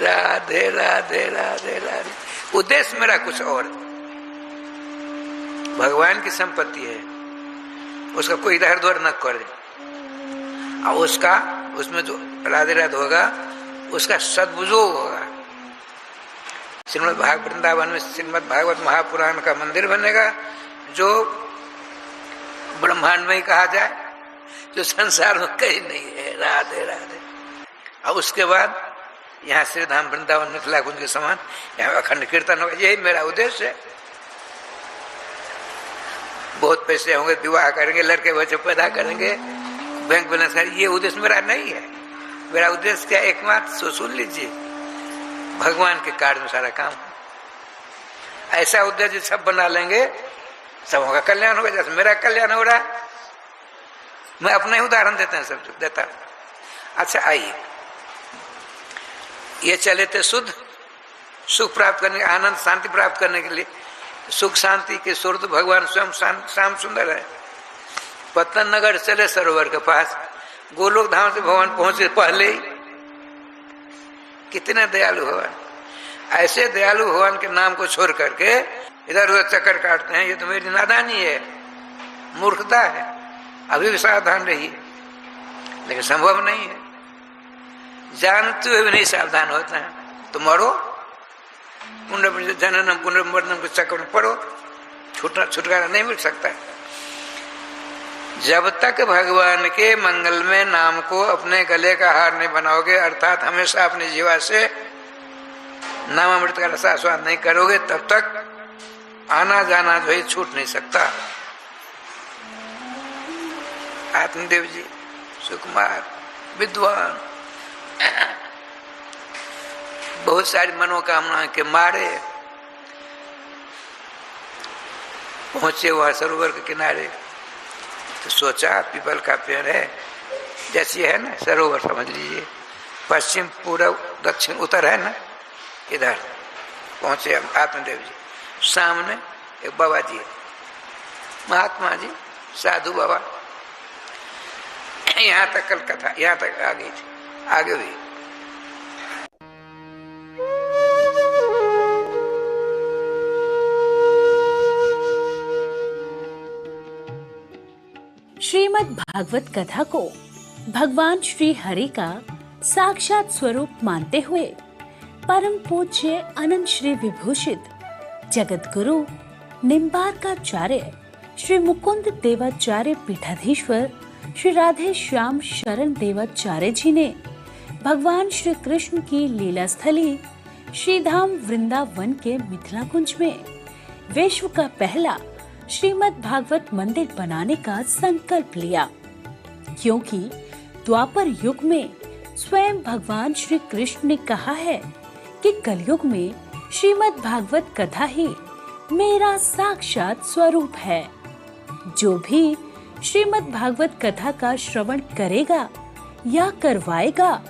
S2: राधे राधे राधे राधे। उद्देश्य मेरा कुछ और, भगवान की संपत्ति है, उसका कोई इधर उधर न करे, और उसका उसमें जो राधे राधे होगा उसका सदुपयोग होगा। श्रीमद् भागवत वृंदावन में श्रीमद् भागवत महापुराण का मंदिर बनेगा, जो ब्रह्मांड में ही कहा जाए, जो संसार में कहीं नहीं है। राधे राधे। और उसके बाद यहाँ श्री धाम वृंदावन मिथिला कुंज के समान यहाँ अखंड कीर्तन होगा। यही मेरा उद्देश्य है। बहुत पैसे होंगे, विवाह करेंगे, लड़के बच्चे पैदा करेंगे, बैंक बैलेंस करेंगे, ये उद्देश्य मेरा नहीं है। मेरा उद्देश्य क्या? एकमात्र सुन लीजिए, भगवान के कार्य में सारा काम। ऐसा उद्देश्य सब बना लेंगे, सबों का कल्याण होगा। जैसे मेरा कल्याण हो रहा है, मैं अपना ही उदाहरण देता हूं। अच्छा आइए, ये चले थे शुद्ध सुख प्राप्त करने, आनंद शांति प्राप्त करने के लिए। सुख शांति के स्रोत भगवान स्वयं श्याम सुंदर है। पतन नगर चले सरोवर के पास, गोलोक धाम से भगवान पहुंचे पहले ही। कितने दयालु भगवान! ऐसे दयालु भगवान के नाम को छोड़ करके इधर उधर चक्कर काटते हैं। ये तो मेरी नादानी है, मूर्खता है। अभी भी सावधान रहिए, लेकिन संभव नहीं है। जानते हुए भी नहीं सावधान होते हैं तो मरो, जननम पुनर्मरणम के चक्कर में पड़ो, छुटकारा नहीं मिल सकता। जब तक भगवान के मंगलमय नाम को अपने गले का हार नहीं बनाओगे, अर्थात हमेशा अपनी जीवा से नामामृत का रसास्वाद नहीं करोगे, तब तक आना जाना जो है छूट नहीं सकता। आत्मदेव जी, सुकुमार, विद्वान, बहुत सारी मनोकामना के मारे पहुंचे वहां सरोवर के किनारे। तो सोचा पीपल का पेड़ है, जैसी है ना सरोवर, समझ लीजिए पश्चिम पूर्व दक्षिण उत्तर है ना, इधर पहुंचे आत्मदेव जी। सामने एक बाबा जी, महात्मा जी, साधु बाबा। यहाँ तक कल कथा, यहाँ तक आ गई थी, आगे हुई।
S1: श्रीमद् भागवत कथा को भगवान श्री हरि का साक्षात स्वरूप मानते हुए परम पूज्य अनंत श्री विभूषित जगत गुरु निम्बार्काचार्य श्री मुकुंद देवाचार्य पीठाधीश्वर श्री राधे श्याम शरण देवाचार्य जी ने भगवान श्री कृष्ण की लीला स्थली श्रीधाम वृंदावन के मिथिला कुंज में विश्व का पहला श्रीमद् भागवत मंदिर बनाने का संकल्प लिया, क्योंकि द्वापर युग में स्वयं भगवान श्री कृष्ण ने कहा है कि कलयुग में श्रीमद् भागवत कथा ही मेरा साक्षात स्वरूप है। जो भी श्रीमद् भागवत कथा का श्रवण करेगा या करवाएगा,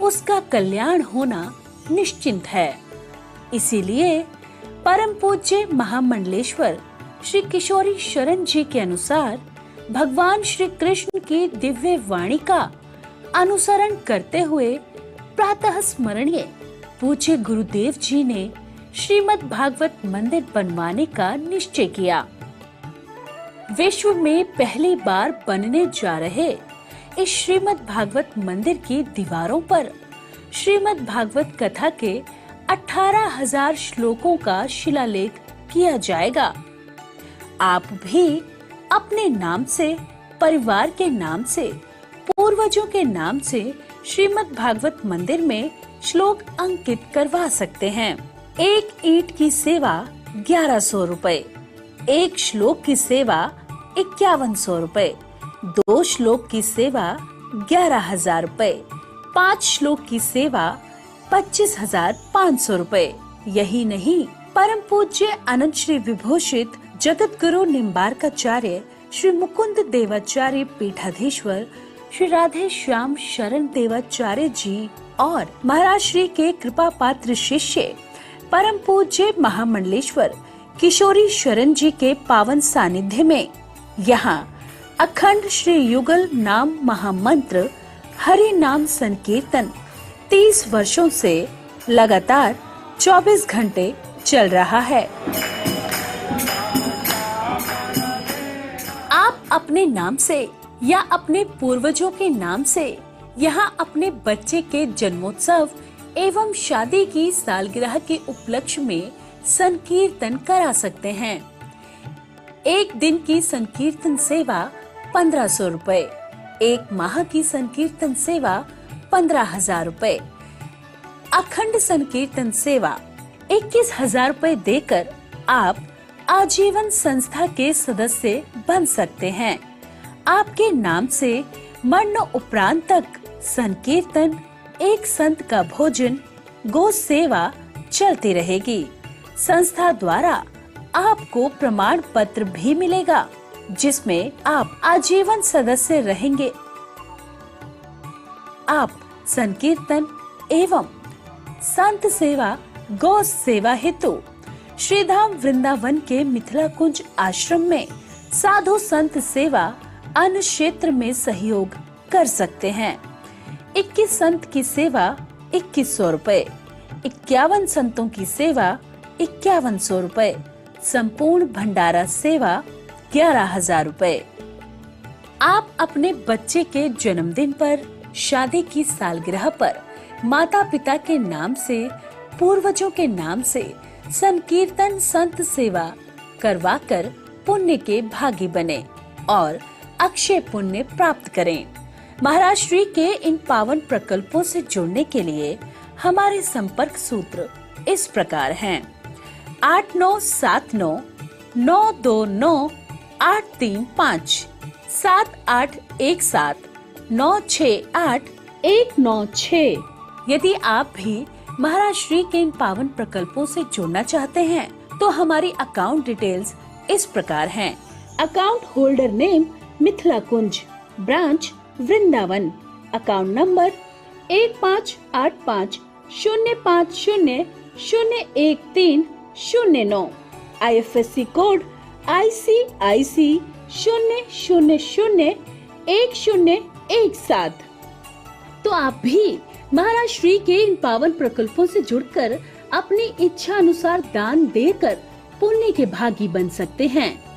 S1: उसका कल्याण होना निश्चिंत है। इसीलिए परम पूज्य महामंडलेश्वर श्री किशोरी शरण जी के अनुसार भगवान श्री कृष्ण की दिव्य वाणी का अनुसरण करते हुए प्रातः स्मरणीय पूज्य गुरुदेव जी ने श्रीमद् भागवत मंदिर बनवाने का निश्चय किया। विश्व में पहली बार बनने जा रहे इस श्रीमद् भागवत मंदिर की दीवारों पर श्रीमद् भागवत कथा के 18,000 श्लोकों का शिलालेख किया जाएगा। आप भी अपने नाम से, परिवार के नाम से, पूर्वजों के नाम से श्रीमद् भागवत मंदिर में श्लोक अंकित करवा सकते हैं। एक ईंट की सेवा 1100 रुपए, एक श्लोक की सेवा 5100 रुपए, 2 श्लोक की सेवा 11,000 रुपए, 5 श्लोक की सेवा 25,500 रुपए। यही नहीं, परम पूज्य अनंत श्री विभूषित जगत गुरु निम्बार्काचार्य श्री मुकुंद देवाचार्य पीठाधीश्वर श्री राधे श्याम शरण देवाचार्य जी और महाराज श्री के कृपा पात्र शिष्य परम पूज्य महामंडलेश्वर किशोरी शरण जी के पावन सानिध्य में यहाँ अखंड श्री युगल नाम महामंत्र हरि नाम संकीर्तन 30 वर्षों से लगातार 24 घंटे चल रहा है। आप अपने नाम से या अपने पूर्वजों के नाम से यहाँ अपने बच्चे के जन्मोत्सव एवं शादी की सालगिरह के उपलक्ष्य में संकीर्तन करा सकते हैं। एक दिन की संकीर्तन सेवा 1500 रुपए, एक माह की संकीर्तन सेवा 15,000 रुपए, अखंड संकीर्तन सेवा 21,000 रुपए देकर आप आजीवन संस्था के सदस्य बन सकते हैं। आपके नाम से मरण उपरांत तक संकीर्तन, एक संत का भोजन, गो सेवा चलती रहेगी। संस्था द्वारा आपको प्रमाण पत्र भी मिलेगा, जिसमें आप आजीवन सदस्य रहेंगे। आप संकीर्तन एवं संत सेवा, गौ सेवा हेतु श्रीधाम वृंदावन के मिथिला कुंज आश्रम में साधु संत सेवा अन्य क्षेत्र में सहयोग कर सकते हैं। 21 संत की सेवा 2100 रुपए, 51 संतों की सेवा 5100 रुपए, संपूर्ण भंडारा सेवा 11,000 रुपए। आप अपने बच्चे के जन्मदिन पर, शादी की सालगिरह पर माता पिता के नाम से, पूर्वजों के नाम से संकीर्तन संत सेवा करवाकर पुण्य के भागी बने और अक्षय पुण्य प्राप्त करें। महाराज श्री के इन पावन प्रकल्पों से जुड़ने के लिए हमारे संपर्क सूत्र इस प्रकार हैं: 8979 929 835, 7817 968 196। यदि आप भी महाराज श्री के इन पावन प्रकल्पों से जुड़ना चाहते हैं तो हमारी अकाउंट डिटेल्स इस प्रकार हैं। Account holder name Mithila Kunj, branch Vrindavan, account number 15850500 01309, IFSC code ICIC 0001017। तो आप भी महाराज श्री के इन पावन प्रकल्पों से जुड़कर अपनी इच्छा अनुसार दान देकर पुण्य के भागी बन सकते हैं।